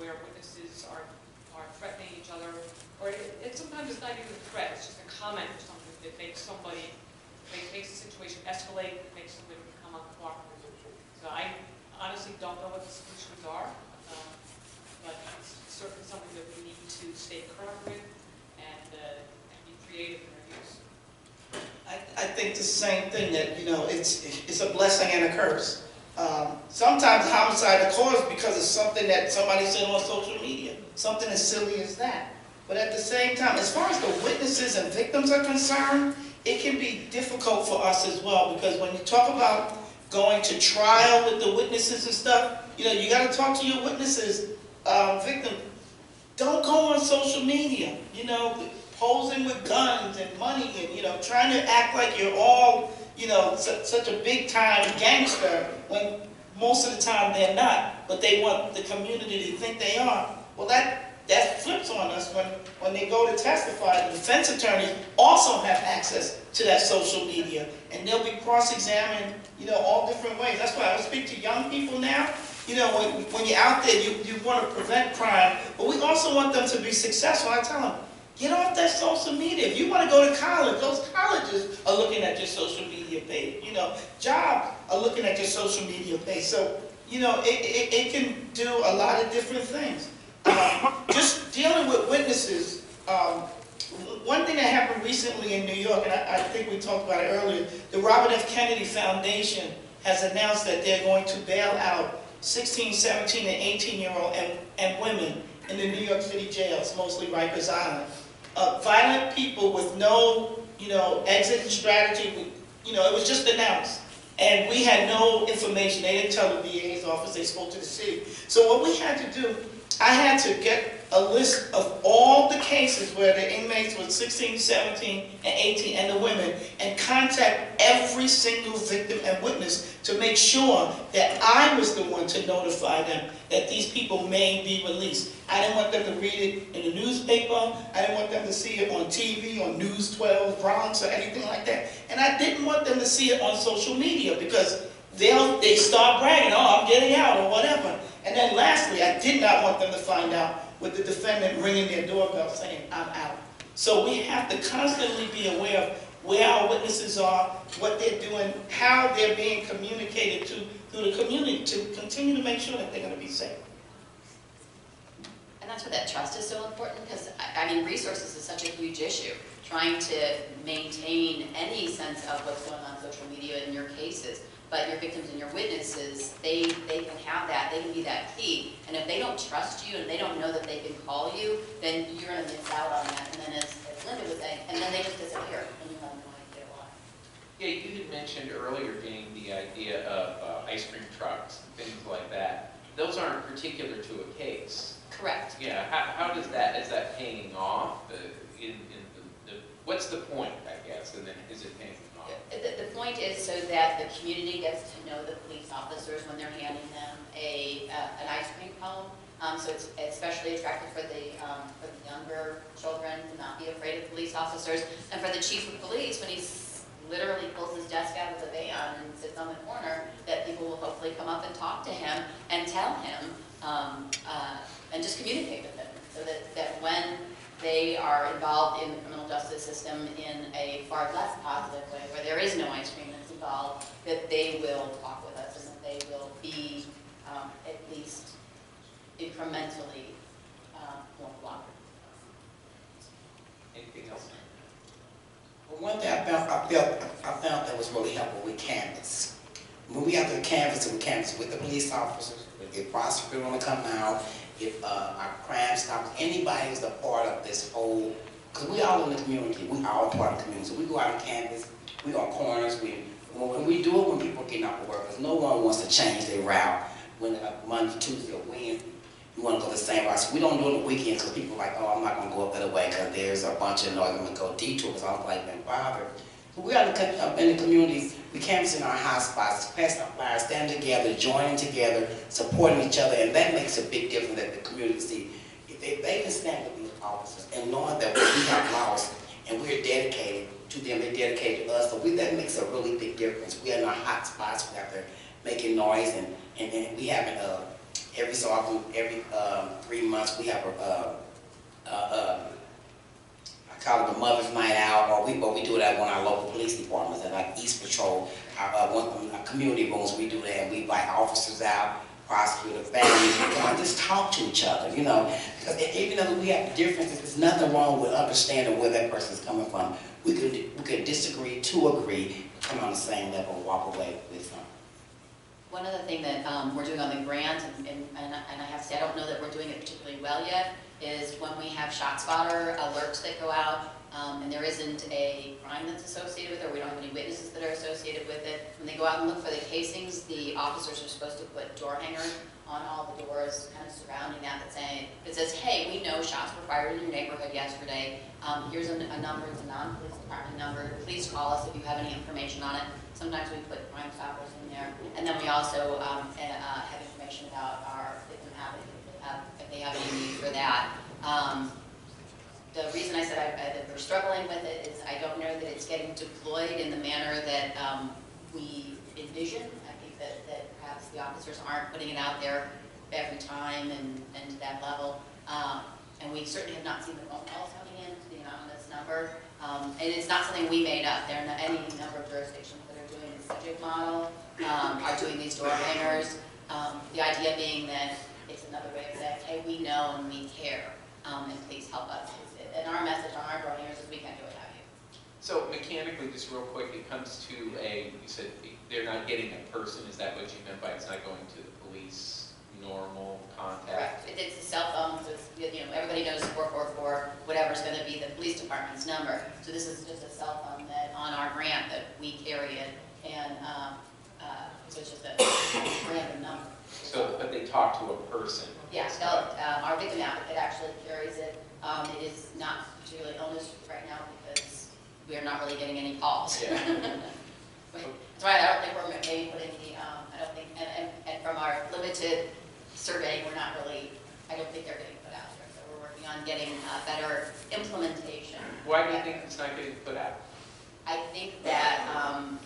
where witnesses are threatening each other, or sometimes it's not even a threat. It's just a comment or something that makes the situation escalate, that makes somebody become uncooperative. So I honestly don't know what the solutions are, but it's certainly something that we need to stay current with and be creative in our use. I think the same thing, that, you know, it's a blessing and a curse. Sometimes homicide occurs because of something that somebody said on social media, something as silly as that. But at the same time, as far as the witnesses and victims are concerned, it can be difficult for us as well, because when you talk about going to trial with the witnesses and stuff, you know, you got to talk to your witnesses, victim. Don't go on social media, you know, posing with guns and money and, you know, trying to act like you're all, you know, such a big-time gangster when most of the time they're not, but they want the community to think they are. Well, that flips on us when they go to testify. The defense attorneys also have access to that social media, and they'll be cross-examined, you know, all different ways. That's why I would speak to young people now. You know, when you're out there, you want to prevent crime, but we also want them to be successful. I tell them, get off that social media. If you want to go to college, those colleges are looking at your social media page. You know, jobs are looking at your social media page. So, you know, it can do a lot of different things. Just dealing with witnesses, one thing that happened recently in New York, and I think we talked about it earlier, the Robert F. Kennedy Foundation has announced that they're going to bail out 16, 17, and 18-year-old and women in the New York City jails, mostly Rikers Island. Violent people with no, exit strategy, it was just announced. And we had no information. They didn't tell the DA's office. They spoke to the city. So what we had to do, I had to get a list of all the cases where the inmates were 16, 17, and 18, and the women, and contact every single victim and witness to make sure that I was the one to notify them that these people may be released. I didn't want them to read it in the newspaper. I didn't want them to see it on TV, on News 12, Bronx, or anything like that. And I didn't want them to see it on social media because they start bragging, oh, I'm getting out, or whatever. And then lastly, I did not want them to find out with the defendant ringing their doorbell saying, I'm out. So we have to constantly be aware of where our witnesses are, what they're doing, how they're being communicated to through the community to continue to make sure that they're going to be safe. And that's where that trust is so important, because, I mean, resources is such a huge issue. Trying to maintain any sense of what's going on social media in your cases. But your victims and your witnesses, they can have that, they can be that key. And if they don't trust you and they don't know that they can call you, then you're going to miss out on that. And then as Linda was saying, and then they just disappear and you have no idea why. Yeah, you had mentioned earlier, Jane, the idea of ice cream trucks and things like that. Those aren't particular to a case. Correct. Yeah, how does that, is that paying off? What's the point, I guess, and then is it paying off? The point is so that the community gets to know the police officers when they're handing them an ice cream cone. So it's especially attractive for the younger children to not be afraid of police officers. And for the chief of police, when he literally pulls his desk out of the van and sits on the corner, that people will hopefully come up and talk to him and tell him and just communicate with him. So that when they are involved in the criminal justice system in a far less positive way, where there is no ice cream that's involved, that they will talk with us and that they will be at least incrementally more cooperative. Anything else? Well, one thing I found that was really helpful with Canvas. When we have to canvas with the police officers, if the prosecutor want to come out, if our crime stoppers, anybody who's a part of this whole, because we all in the community, we all part of the community. So we go out and canvas, we on corners, when we do it when people are getting off of work, because no one wants to change their route when Monday, Tuesday, or Wednesday, we want to go the same route. So we don't do it on the weekends because people are like, oh, I'm not going to go up that way because there's a bunch of noise, I'm going to go detour because I don't like being bothered. But we are in the community, we canvas in our hot spots, passing our flyers, standing together, joining together, supporting each other, and that makes a big difference that the community see. If they can stand with these officers and knowing that we have lost and we're dedicated to them, they're dedicated to us, so that makes a really big difference. We're in our hot spots, we're out there making noise, and we have every so often, every 3 months, we have I call it the Mother's Night Out, or we do it at one of our local police departments, at like East Patrol, our community rooms, we do that, and we invite officers out, prosecutors, families, and just talk to each other, because even though we have differences, there's nothing wrong with understanding where that person's coming from. We could disagree to agree, come on the same level, and walk away with something. One other thing that we're doing on the grant, and I have to say I don't know that we're doing it particularly well yet, is when we have ShotSpotter alerts that go out, and there isn't a crime that's associated with it, or we don't have any witnesses that are associated with it. When they go out and look for the casings, the officers are supposed to put door hangers on all the doors, kind of surrounding that says, hey, we know shots were fired in your neighborhood yesterday. Here's a number, it's a non-police department number. Please call us if you have any information on it. Sometimes we put Crime Stoppers in there. And then we also have information about our victim advocate, if they have any need for that. The reason I said that we're struggling with it is I don't know that it's getting deployed in the manner that we envision. I think that perhaps the officers aren't putting it out there every time and to that level. And we certainly have not seen the phone calls coming in to the anonymous number. And it's not something we made up. There are any number of jurisdictions that are doing the subject model, are doing these door hangers. The idea being that it's another way of saying, hey, we know and we care, and please help us. And our message on our door hangers is we can't do without you. So mechanically, just real quick, it comes to you said they're not getting a person. Is that what you meant by it's not going to the police? normal contact? Correct. It's a cell phone, so it's, you know, everybody knows 444, whatever's going to be the police department's number. So this is just a cell phone that on our grant that we carry it, and so it's just a random number. So, but they talk to a person? Yeah, our victim advocate actually carries it. It is not particularly illness right now because we are not really getting any calls. Yeah. That's why I don't think we're maybe putting the, I don't think, and from our limited survey, we're not really, I don't think they're getting put out there. So we're working on getting better implementation. Why do you think it's not getting put out? I think that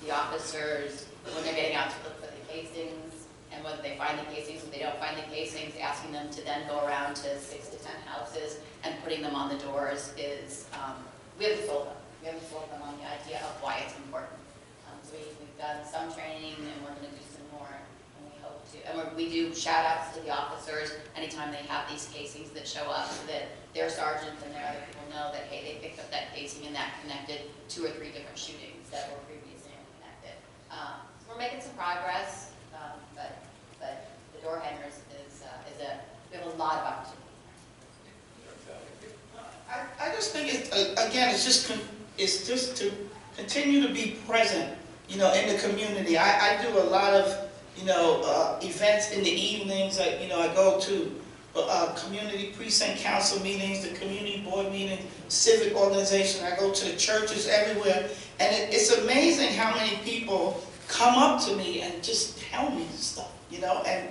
the officers, when they're getting out to look for the casings, and whether they find the casings, if they don't find the casings, asking them to then go around to 6 to 10 houses and putting them on the doors is, we haven't sold them. We haven't sold them on the idea of why it's important. So we've done some training, and we're going to do some more, and we hope to. And we do shout outs to the officers anytime they have these casings that show up, so that their sergeants and their other people know that, hey, they picked up that casing and that connected 2 or 3 different shootings that were previously unconnected. So we're making some progress, but the door hangers we have a lot of opportunities. I just think it's just to continue to be present, you know, in the community. I do a lot of, you know, events in the evenings. I go to community precinct council meetings, the community board meetings, civic organization. I go to the churches everywhere, and it's amazing how many people come up to me and just tell me stuff, you know. And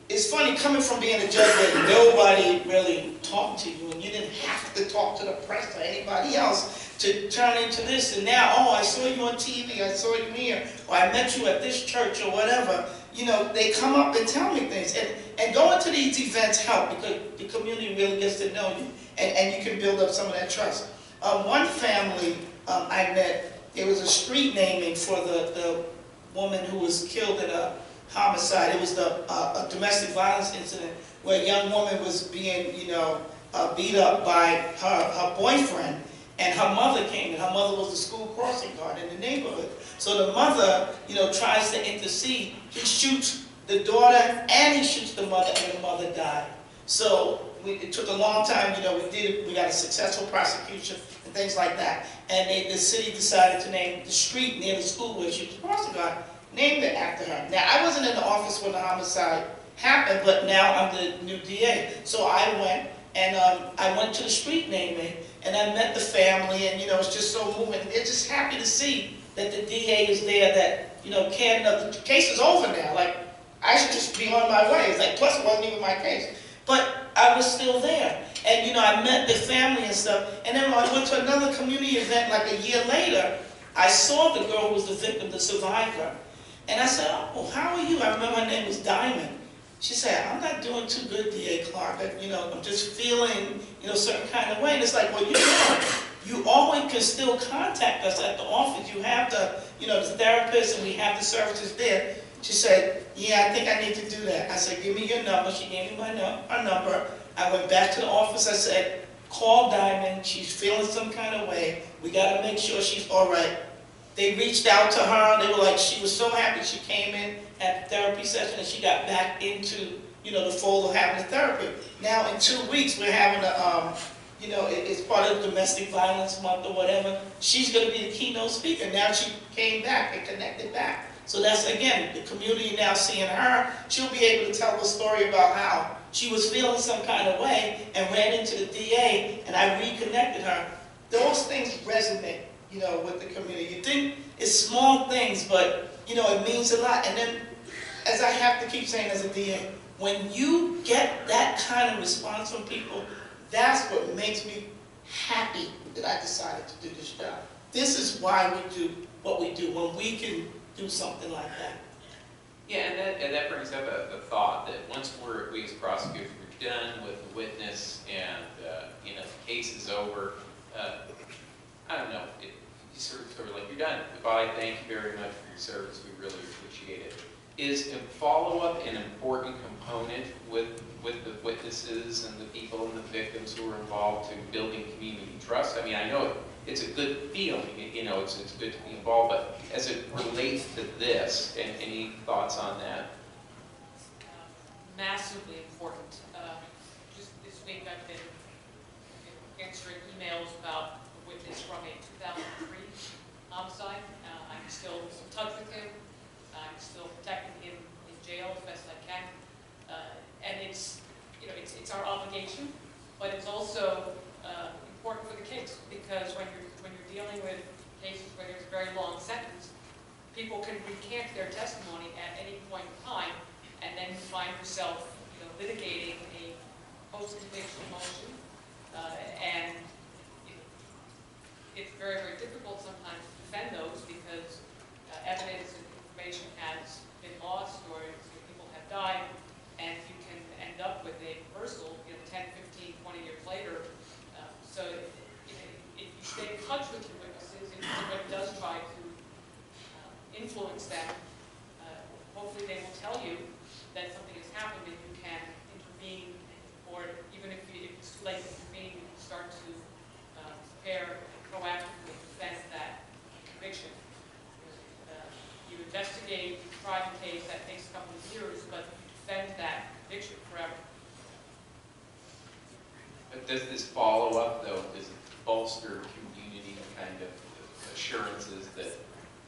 it's funny coming from being a judge where nobody really talked to you, and you didn't have to talk to the press or anybody else to turn into this. And now, oh, I saw you on TV, I saw you here, or I met you at this church or whatever. You know, they come up and tell me things. And going to these events help because the community really gets to know you, and you can build up some of that trust. One family I met, it was a street naming for the woman who was killed in a homicide. It was a domestic violence incident where a young woman was being, you know, beat up by her boyfriend, and her mother came, and her mother was the school crossing guard in the neighborhood. So the mother, you know, tries to intercede. He shoots the daughter and he shoots the mother, and the mother died. So it took a long time, you know, we got a successful prosecution and things like that. And the city decided to name the street near the school where she was crossing guard, named it after her. Now, I wasn't in the office when the homicide happened, but now I'm the new DA. So I went, and I went to the street naming, and I met the family, and, you know, it's just so moving. They're just happy to see that the DA is there, that, you know, cared enough. The case is over now. Like, I should just be on my way. It's like, plus it wasn't even my case. But I was still there. And, you know, I met the family and stuff. And then I went to another community event like a year later. I saw the girl who was the victim, the survivor. And I said, oh, how are you? I remember her name was Diamond. She said, I'm not doing too good, D.A. Clark. You know, I'm just feeling, you know, a certain kind of way. And it's like, well, you know, you always can still contact us at the office. You have the, you know, the therapist, and we have the services there. She said, yeah, I think I need to do that. I said, give me your number. She gave me her number. I went back to the office. I said, call Diamond. She's feeling some kind of way. We got to make sure she's all right. They reached out to her. They were like, she was so happy she came in at the therapy session, and she got back into, you know, the fold of having the therapy. Now, in 2 weeks, we're having a, you know, it's part of the Domestic Violence Month or whatever. She's going to be the keynote speaker. Now she came back and connected back. So that's, again, the community now seeing her. She'll be able to tell the story about how she was feeling some kind of way and ran into the DA, and I reconnected her. Those things resonate, you know, with the community. You think it's small things, but, you know, it means a lot. And then, as I have to keep saying as a DA, when you get that kind of response from people, that's what makes me happy that I decided to do this job. This is why we do what we do, when we can do something like that. Yeah, and that brings up a thought that once we as prosecutors, we're done with the witness and, you know, the case is over, I don't know, you sort of like, you're done. Goodbye, thank you very much for your service, we really appreciate it. Is follow-up an important component with the witnesses and the people and the victims who are involved to building community trust? I mean, I know it's a good feeling, you know, it's good to be involved, but as it relates to this, and any thoughts on that? massively important. Just this week I've been answering emails about a witness from a 2003 homicide. I'm still in touch with him. I'm still protecting him in jail as best I can. And it's our obligation, but it's also important for the case, because when you're dealing with cases where there's a very long sentence, people can recant their testimony at any point in time, and then you find yourself, litigating a post-conviction motion, and it's very, very difficult sometimes to defend those because evidence and information has been lost, or people have died, and you can end up with a reversal 10, 15, 20 years later. So if you stay in touch with your witnesses, if somebody does try to influence them, hopefully they will tell you that something has happened and you can intervene, or even if it's too late to intervene, you can start to prepare and proactively defend that conviction. You investigate, you try the case, that takes a couple of years, but you defend that conviction forever. But does this follow-up, though, does it bolster community kind of assurances that,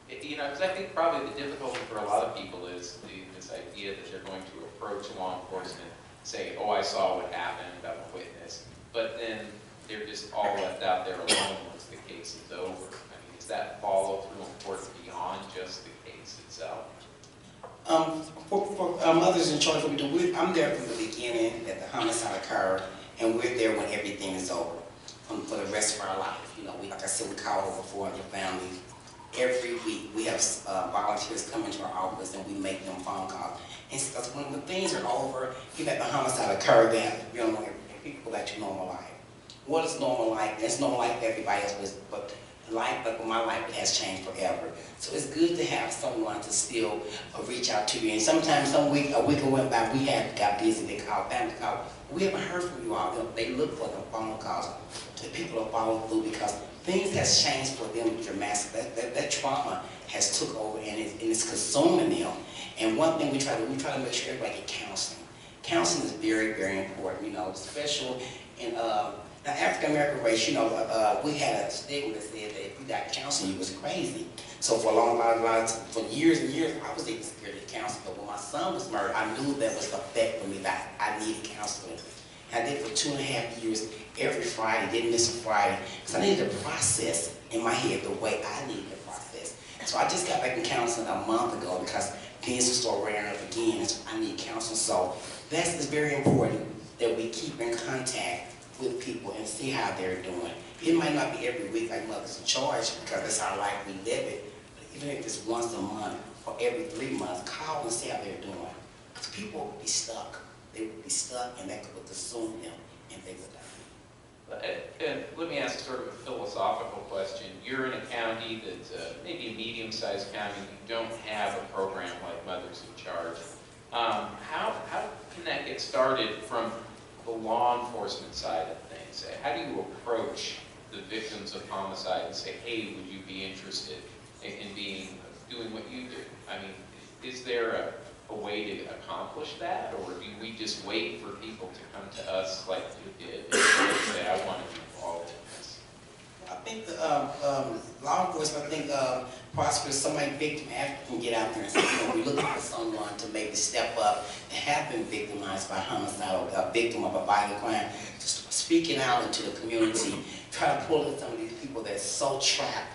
because I think probably the difficulty for a lot of people is this idea that they're going to approach law enforcement, say, oh, I saw what happened, I'm a witness, but then they're just all left out there alone once the case is over. I mean, is that follow-through important beyond just the case itself? For mothers in charge, what we do, I'm there from the beginning that the homicide occurred, and we're there when everything is over. For the rest of our life, like I said, we call over 400 families. Every week, we have volunteers come into our office and we make them phone calls. And when the things are over, you let the homicide occur, then people let you normal life. What is normal life? It's normal life for everybody else, but my life, it has changed forever. So it's good to have someone to still reach out to you. And sometimes a week went by, we got busy, they called, family called. We haven't heard from you all. They look for the phone calls. The people are following through because things has changed for them dramatically. That trauma has took over and it's consuming them. And one thing we try to make sure everybody get counseling. Counseling is very, very important, special in the African American race, we had a stigma that said that if you got counseling, you was crazy. So for a long time, for years and years, I was even scared of counseling. But when my son was murdered, I knew that was the effect for me, that I needed counseling. I did for 2.5 years, every Friday, didn't miss a Friday, because I needed to process in my head the way I needed to process. So I just got back in counseling a month ago because things will start running up again, and so I need counseling. So that's very important that we keep in contact with people and see how they're doing. It might not be every week like Mothers in Charge because that's our life, we live it, but even if it's once a month or every 3 months, call and see how they're doing. Because people would be stuck. They would be stuck and that could consume them and they would die. And let me ask sort of a philosophical question. You're in a county that's maybe a medium-sized county. You don't have a program like Mothers in Charge. How can that get started from the law enforcement side of things? How do you approach the victims of homicide and say, hey, would you be interested in doing what you do? I mean, is there a way to accomplish that, or do we just wait for people to come to us like you did and say, I want to be involved in this? I think the law enforcement, prosecutors, somebody victim can get out there and say, we're looking for someone to maybe step up and have been victimized by homicide or a victim of a violent crime. Just speaking out into the community, try to pull in some of these people that's so trapped.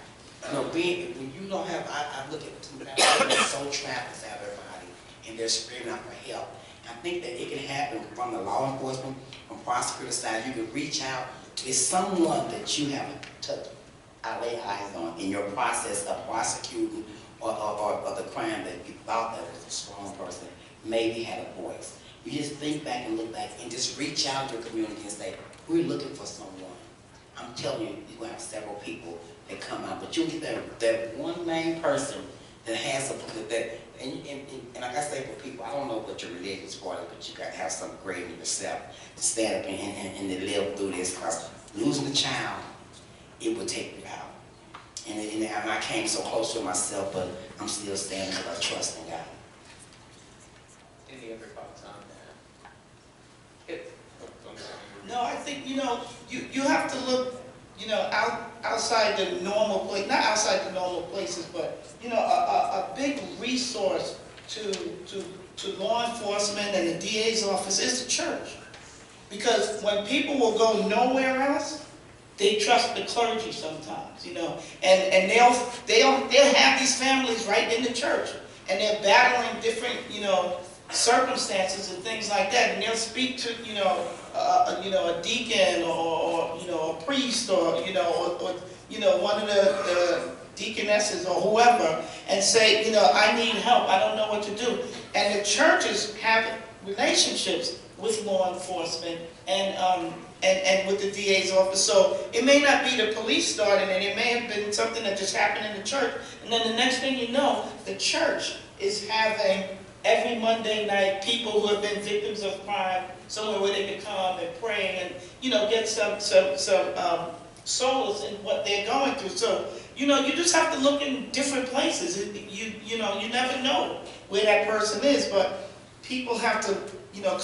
When you don't have, I look at people that's so trapped inside their body and they're screaming out for help. And I think that it can happen from the law enforcement, from prosecutor side. You can reach out to someone that you haven't touched. I lay eyes on in your process of prosecuting or the crime that you thought that was a strong person, maybe had a voice. You just think back and look back and just reach out to your community and say, we're looking for someone. I'm telling you, you're going to have several people that come out, but you'll get that one main person that has and like I say for people, I don't know what your religious part is, but you got to have something great in yourself to stand up and to live through this, because losing a child, it will take you out. And I came so close to myself, but I'm still standing because I trust in God. Any other thoughts on that? No, I think, you have to look, outside the normal place, not outside the normal places, but, a big resource to law enforcement and the DA's office is the church. Because when people will go nowhere else, they trust the clergy sometimes, and they'll have these families right in the church, and they're battling different, circumstances and things like that, and they'll speak to, a deacon or a priest or one of the deaconesses or whoever, and say, I need help, I don't know what to do. And the churches have relationships with law enforcement and with the DA's office. So it may not be the police starting it, it may have been something that just happened in the church, and then the next thing you know, the church is having every Monday night people who have been victims of crime somewhere where they can come and pray and get some solace in what they're going through. So you just have to look in different places. You never know where that person is, but people have to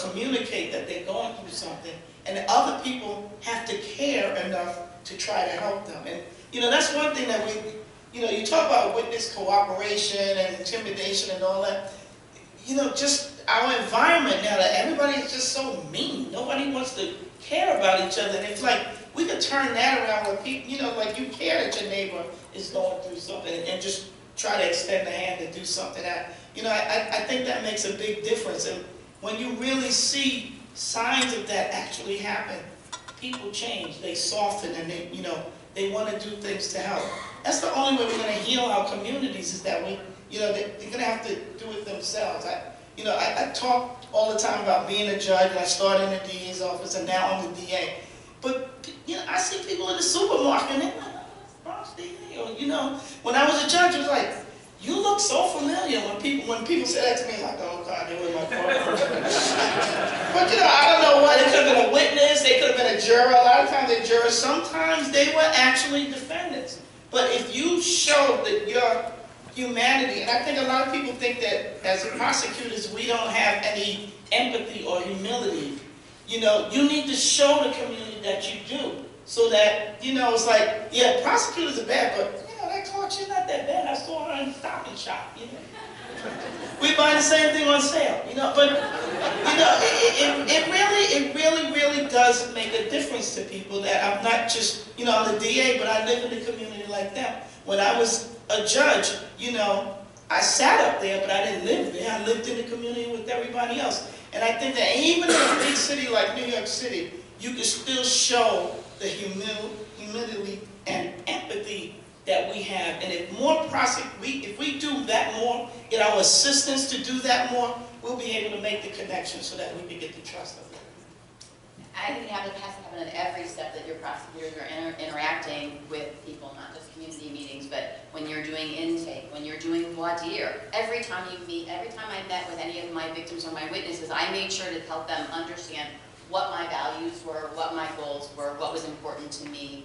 communicate that they're going through something, and other people have to care enough to try to help them. And that's one thing that you talk about witness cooperation and intimidation and all that. Just our environment now, that everybody is just so mean. Nobody wants to care about each other. And it's like, we could turn that around with people, like you care that your neighbor is going through something and just try to extend a hand to do something that, I think that makes a big difference. And when you really see signs of that actually happen, people change, they soften, and they want to do things to help. That's the only way we're going to heal our communities, is that they're going to have to do it themselves. I talk all the time about being a judge, and I started in the DA's office, and now I'm the DA. But, I see people in the supermarket, and they're like, oh, Bronx DA. Or, when I was a judge, it was like, you look so familiar. When people say that to me, I'm like, oh, God, they were my partner. But, I don't know what. It could have been a witness. They could have been a juror. A lot of times they're jurors. Sometimes they were actually defendants. But if you show that you're humanity, and I think a lot of people think that as prosecutors we don't have any empathy or humility. You need to show the community that you do, so that it's like, yeah, prosecutors are bad, but that clock, she's not that bad. I saw her in Stop and Shop. We buy the same thing on sale. But it really does make a difference to people that I'm not just I'm the DA, but I live in the community like them. When I was a judge, I sat up there, but I didn't live there. I lived in the community with everybody else. And I think that even in a big city like New York City, you can still show the humility and empathy that we have. And if we do that more, get our assistants to do that more, we'll be able to make the connection so that we can get the trust of them. I think it has to happen at every step that your prosecutors are interacting with people, not just community meetings, but when you're doing intake, when you're doing voir dire. Every time you meet, every time I met with any of my victims or my witnesses, I made sure to help them understand what my values were, what my goals were, what was important to me.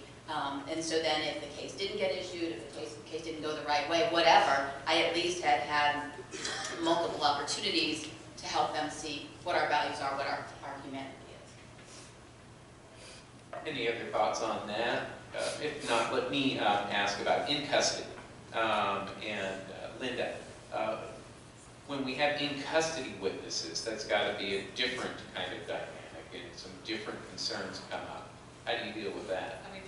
And so then if the case didn't get issued, if the case didn't go the right way, whatever, I at least had multiple opportunities to help them see what our values are, what our humanity is. Any other thoughts on that? If not, let me ask about in custody. Linda, when we have in custody witnesses, that's got to be a different kind of dynamic, and some different concerns come up. How do you deal with that? I mean,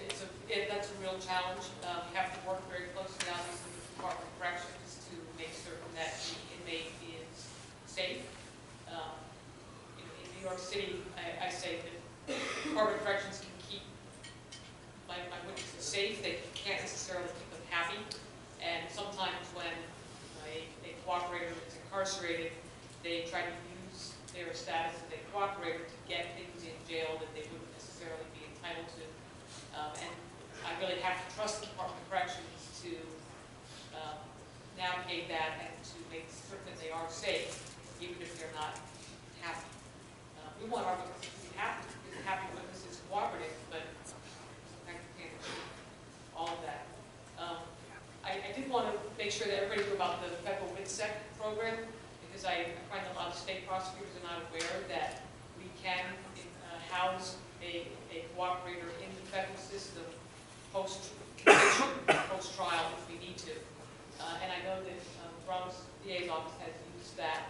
that's a real challenge. We have to work very closely, obviously, with the Department of Corrections to make certain that the inmate is safe. In New York City, I say that the Department of Corrections can keep my witnesses safe. They can't necessarily keep them happy. And sometimes when a cooperator is incarcerated, they try to use their status as a cooperator to get things in jail that they wouldn't necessarily be entitled to. And I really have to trust the Department of Corrections to navigate that and to make certain that they are safe, even if they're not happy. We want our witnesses to be happy, because a happy witness is cooperative, but sometimes we can't achieve all of that. I did want to make sure that everybody knew about the federal WITSEC program, because I find a lot of state prosecutors are not aware that we can house a cooperator in the federal system post-conviction, post-trial if we need to. And I know that Bronx DA's office has used that.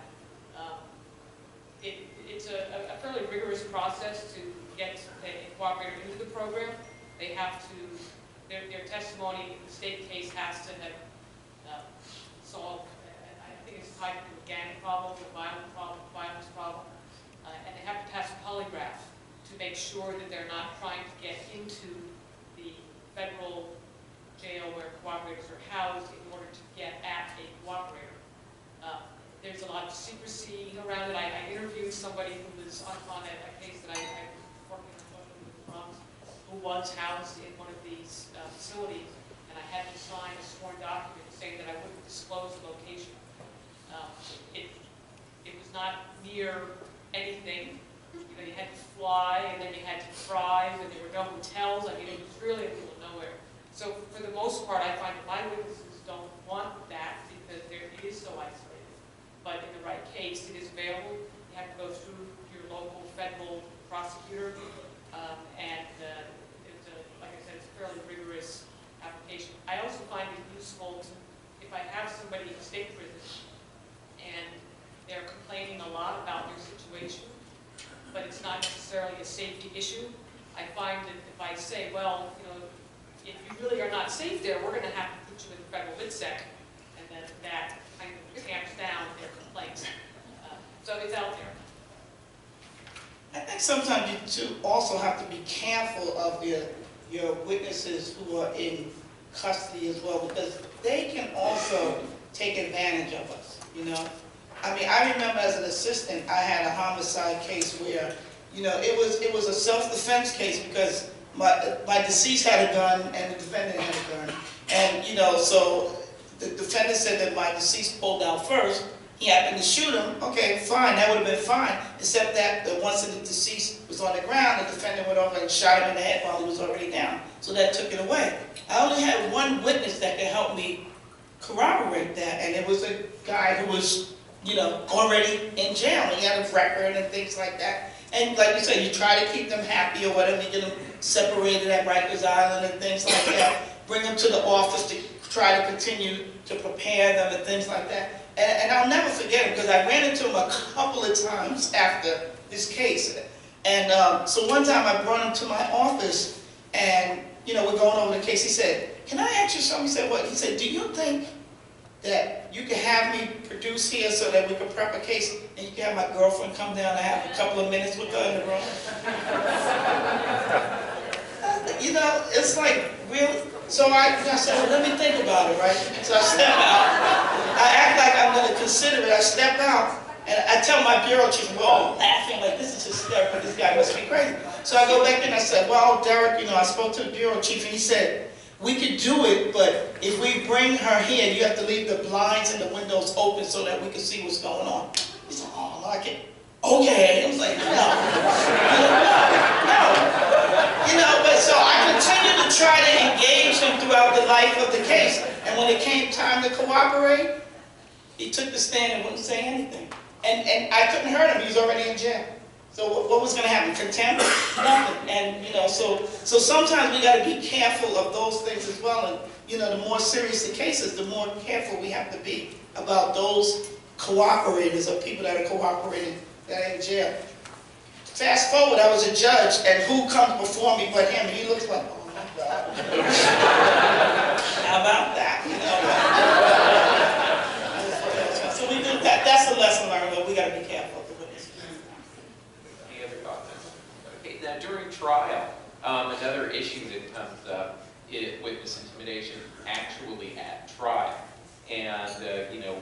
It's a fairly rigorous process to get a cooperator into the program. They have to, their testimony in the state case has to have solved, I think it's tied to a gang problem, a violence problem, and they have to pass a polygraph to make sure that they're not trying to get into the federal jail where cooperators are housed in order to get at a cooperator. There's a lot of secrecy around it. I interviewed somebody who was on a case that I was working on with the Bronx, who was housed in one of these facilities, and I had to sign a sworn document saying that I wouldn't disclose the location. It was not near anything. You know, you had to fly, and then you had to drive, and there were no hotels. I mean, it was really in the middle of nowhere. So for the most part, I find that my witnesses don't want that because it is so isolated. But in the right case, it is available. You have to go through your local federal prosecutor, and like I said, it's a fairly rigorous application. I also find it useful to, if I have somebody in state prison and they're complaining a lot about their situation, but it's not necessarily a safety issue, I find that if I say, well, you know, if you really are not safe there, we're going to have to put you in federal midsec, and then that kind of tamps down their complaints. So it's out there. I think sometimes you too also have to be careful of your witnesses who are in custody as well, because they can also take advantage of us, you know. I mean, I remember as an assistant, I had a homicide case where, you know, it was a self-defense case because my deceased had a gun and the defendant had a gun. And, you know, so the defendant said that my deceased pulled out first. He happened to shoot him. Okay, fine, that would have been fine. Except that once the deceased was on the ground, the defendant went over and shot him in the head while he was already down. So that took it away. I only had one witness that could help me corroborate that, and it was a guy who was, you know, already in jail. He had a record and things like that. And like you said, you try to keep them happy or whatever, you get them separated at Rikers Island and things like that. Bring them to the office to try to continue to prepare them and things like that. And I'll never forget him because I ran into him a couple of times after this case. And so one time I brought him to my office and, you know, we're going over the case. He said, "Can I ask you something?" He said, "What?" He said, "Do you think that you could have me produce here so that we could prep a case and you can have my girlfriend come down and have a couple of minutes with her in the room?" You know, it's like, really? So I said, "Well, let me think about it," right? So I step out. I act like I'm going to consider it. I step out, and I tell my bureau chief, we're all laughing like, this is hysterical, this guy must be crazy. So I go back there and I said, "Well, Derek, you know, I spoke to the bureau chief, and he said, we could do it, but if we bring her here, you have to leave the blinds and the windows open so that we can see what's going on." He said, "Oh, I like it." Okay. I was like, no. You know, but so I continued to try to engage him throughout the life of the case. And when it came time to cooperate, he took the stand and wouldn't say anything. And I couldn't hurt him. He was already in jail. So what was going to happen? Contempt? Nothing. And, you know, so sometimes we got to be careful of those things as well. And, you know, the more serious the cases, the more careful we have to be about those cooperators or people that are cooperating that are in jail. Fast forward, I was a judge, and who comes before me but him? And he looks like, oh my God. How about that? You know? So we do that. That's a lesson learned, but we got to be careful of the witnesses. Any other comments? Okay, now during trial, another issue that comes up is witness intimidation actually at trial. And, you know,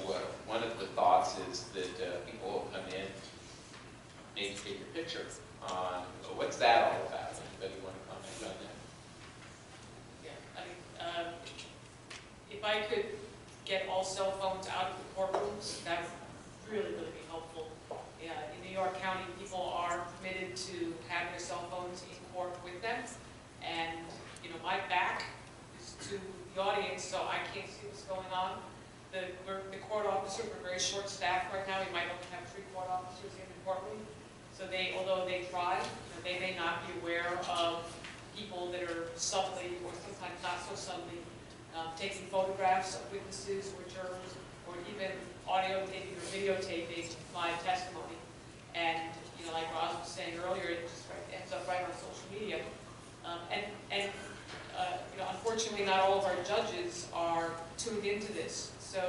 one of the thoughts is that people will come in, maybe take your picture on what's that all about? Anybody want to comment on that? Yeah, I mean, if I could get all cell phones out of the courtrooms, that would really, really be helpful. In New York County, people are permitted to have their cell phones in court with them, and you know, my back is to the audience, so I can't see what's going on. The court officers are very short staffed right now. We might only have 3 court officers in the courtroom. So although they try, they may not be aware of people that are subtly, or sometimes not so subtly, taking photographs of witnesses or jurors, or even audio taping or videotaping my testimony. And, like Roz was saying earlier, it just ends up right on social media. Unfortunately, not all of our judges are tuned into this. So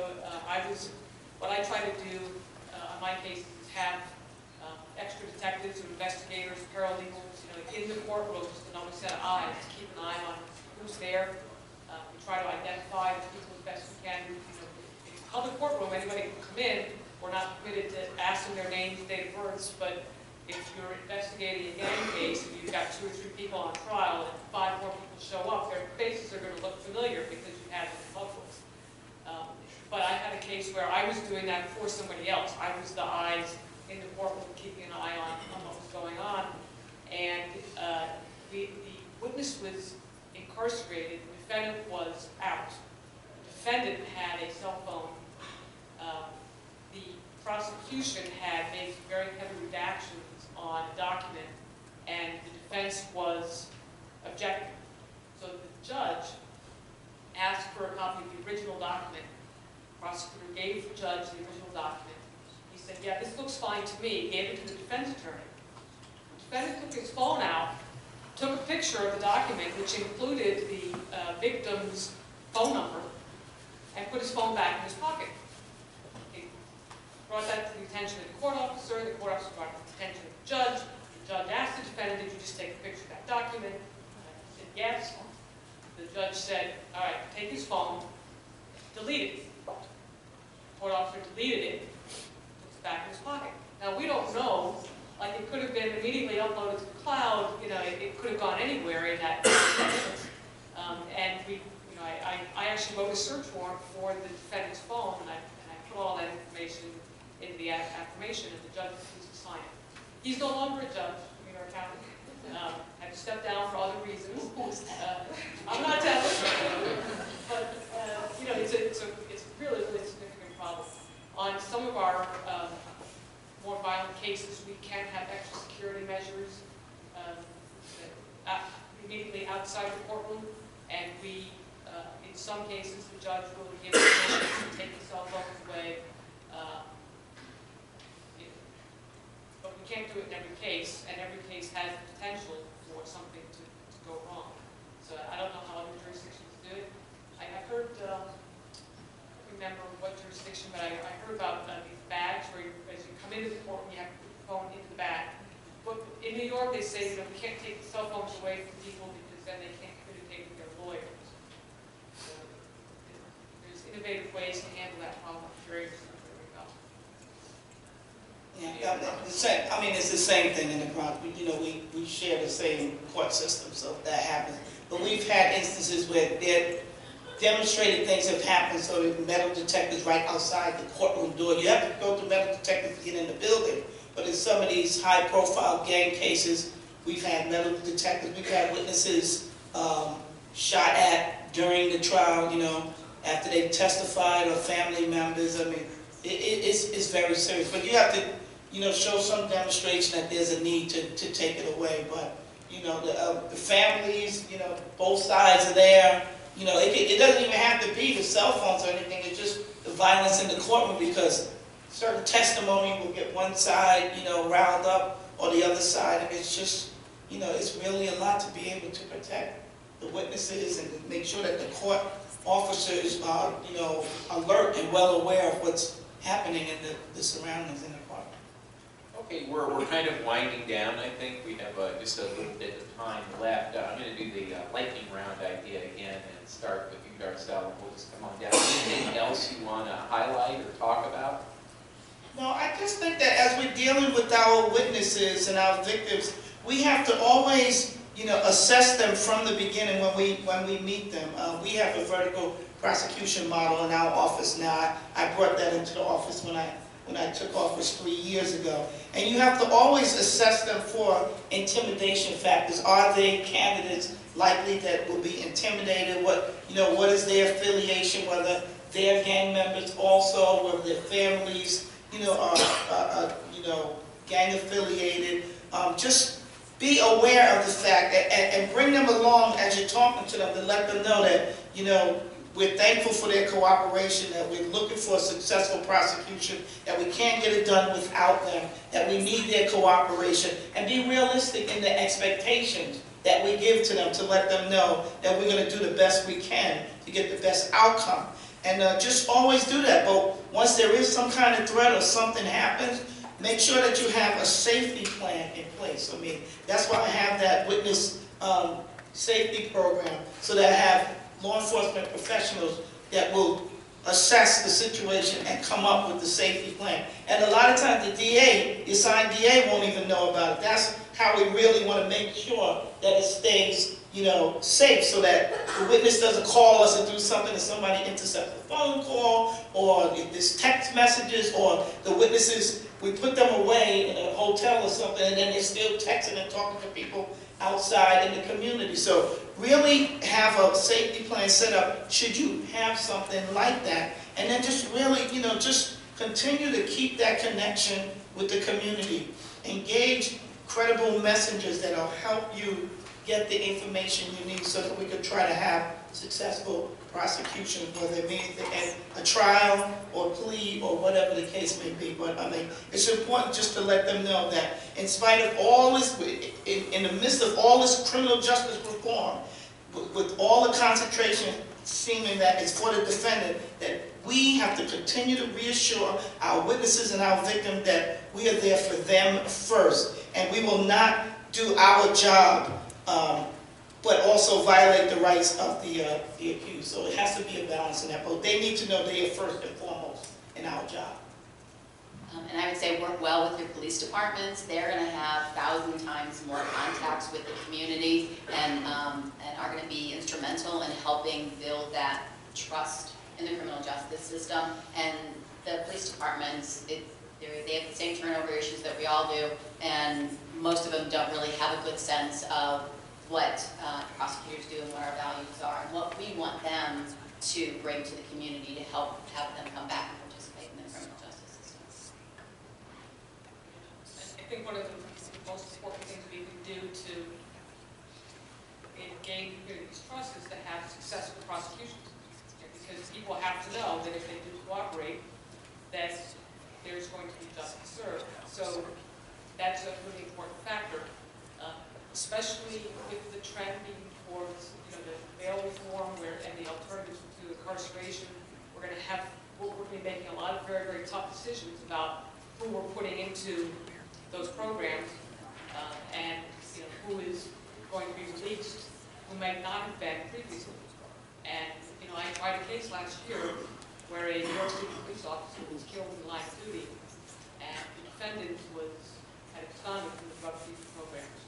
what I try to do on my cases is have extra detectives or investigators, paralegals, in the courtroom, just another set of eyes to keep an eye on who's there. We try to identify the people as best we can. In a public courtroom, anybody can come in. We're not committed to asking their names, date of births, but if you're investigating a gang case and you've got 2 or 3 people on trial and 5 more people show up, their faces are going to look familiar because you had them in public. But I had a case where I was doing that for somebody else. I was the eyes in the courtroom keeping an eye on what was going on. And the witness was incarcerated, the defendant was out. The defendant had a cell phone. The prosecution had made some very heavy redactions on a document, and the defense was objecting. So the judge asked for a copy of the original document. The prosecutor gave the judge the original document. He said, yeah, this looks fine to me. Gave it to the defense attorney. The defendant took his phone out, took a picture of the document, which included the victim's phone number, and put his phone back in his pocket. He brought that to the attention of the court officer brought it to the attention of the judge. The judge asked the defendant, did you just take a picture of that document? He said, yes. The judge said, all right, take his phone, delete it. The court officer deleted it, puts it back in his pocket. Now, we don't know, like it could have been immediately uploaded to the cloud, it could have gone anywhere in that instance. And I actually wrote a search warrant for the defendant's phone, and I put all that information into the affirmation, and the judge refused to sign it. He's no longer a judge, our county. Had to step down for other reasons. I'm not telling you, but it's a really, really significant problem. On some of our more violent cases, we can have extra security measures immediately outside the courtroom, and we, in some cases, the judge will give permission to take the cell phones away. But we can't do it in every case, and every case has the potential for something to go wrong. So I don't know how other jurisdictions do it. I heard, I don't remember what jurisdiction, but I heard about these bags where as you come into the courtroom, you have to put the phone into the bag. But in New York, they say, we can't take the cell phones away from people because then they can't communicate with their lawyers. So there's innovative ways to handle that problem. Very interesting. Yeah, it's the same thing in the Bronx. We share the same court system, so that happens. But we've had instances where demonstrated things have happened, so the metal detectors right outside the courtroom door. You have to go through metal detectors to get in the building. But in some of these high-profile gang cases, we've had metal detectors. We've had witnesses shot at during the trial, after they testified, or family members. I mean, it's very serious. But you have to, show some demonstration that there's a need to take it away. But, the families, both sides are there. It doesn't even have to be the cell phones or anything. It's just the violence in the courtroom, because certain testimony will get one side, riled up, or the other side. And it's just, it's really a lot to be able to protect the witnesses and to make sure that the court officers are, alert and well aware of what's happening in the surroundings in the court. Okay, we're kind of winding down. I think we have just a little bit of time left. I'm going to do the lightning round idea again and start with you, Darcel, and we'll just come on down. Anything else you want to highlight or talk about? No, I just think that as we're dealing with our witnesses and our victims, we have to always, assess them from the beginning when we meet them. We have a vertical prosecution model in our office now. I brought that into the office when I took office 3 years ago. And you have to always assess them for intimidation factors. Are they candidates likely that will be intimidated? What is their affiliation? Whether they're gang members also, whether their families, are gang affiliated. Just be aware of the fact that, and bring them along as you're talking to them to let them know that, you know, we're thankful for their cooperation, that we're looking for a successful prosecution, that we can't get it done without them, that we need their cooperation, and be realistic in the expectations that we give to them to let them know that we're going to do the best we can to get the best outcome. And just always do that. But once there is some kind of threat or something happens, make sure that you have a safety plan in place. I mean, that's why I have that witness safety program, so that I have law enforcement professionals that will assess the situation and come up with the safety plan. And a lot of times the DA, the assigned DA won't even know about it. That's how we really want to make sure that it stays, you know, safe, so that the witness doesn't call us and do something and somebody intercepts a phone call, or if there's text messages, or the witnesses, we put them away in a hotel or something, and then they're still texting and talking to people outside in the community. So really have a safety plan set up should you have something like that. And then just really, you know, just continue to keep that connection with the community. Engage credible messengers that will help you get the information you need so that we can try to have successful prosecution, whether it means a trial or plea or whatever the case may be. But I mean, it's important just to let them know that in spite of all this, in the midst of all this criminal justice reform, with all the concentration seeming that it's for the defendant, that we have to continue to reassure our witnesses and our victims that we are there for them first, and we will not do our job but also violate the rights of the accused. So it has to be a balance in that, but they need to know they are first and foremost in our job. And I would say work well with your police departments. They're going to have 1,000 times more contacts with the community, and are going to be instrumental in helping build that trust in the criminal justice system. And the police departments, they have the same turnover issues that we all do, and most of them don't really have a good sense of what prosecutors do and what our values are, and what we want them to bring to the community to help have them come back and participate in the criminal justice system. I think one of the most important things we can do to gain community's trust is to have successful prosecutions. Because people have to know that if they do cooperate, that there's going to be justice served. So that's a really important factor, especially with the trend being towards, you know, the bail reform and the alternatives to incarceration. We're going to be making a lot of very, very tough decisions about who we're putting into those programs, and you know, who is going to be released, who might not have been previously. And you know, I tried a case last year where a New York City police officer was killed in the line of duty, and the defendant had absconded from the drug treatment programs.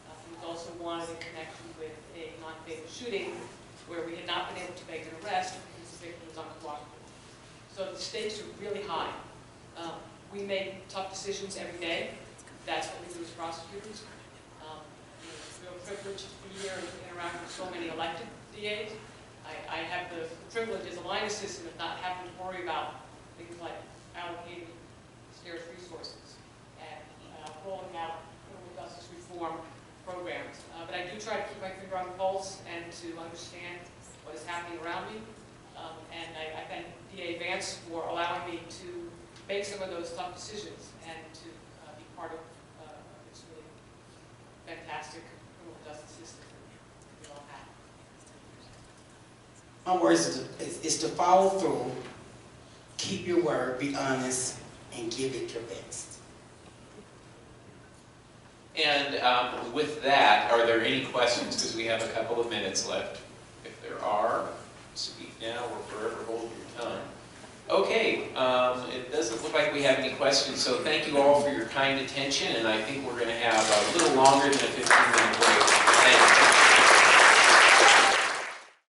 He was also wanted in connection with a non-fatal shooting where we had not been able to make an arrest because the victim was uncooperative. So the stakes are really high. We make tough decisions every day. That's what we do as prosecutors. It's a real privilege to be here and interact with so many elected DAs. I have the privilege as a line assistant of not having to worry about things like allocating scarce resources and rolling out criminal justice reform programs. But I do try to keep my finger on the pulse and to understand what is happening around me. And I thank DA Vance for allowing me to make some of those tough decisions and to be part of this really fantastic criminal justice system that we all have. My words is to follow through, keep your word, be honest, and give it your best. And with that, are there any questions? Because we have a couple of minutes left. If there are, speak now or forever hold your tongue. Okay, it doesn't look like we have any questions, so thank you all for your kind attention, and I think we're going to have a little longer than a 15-minute break. Thank you.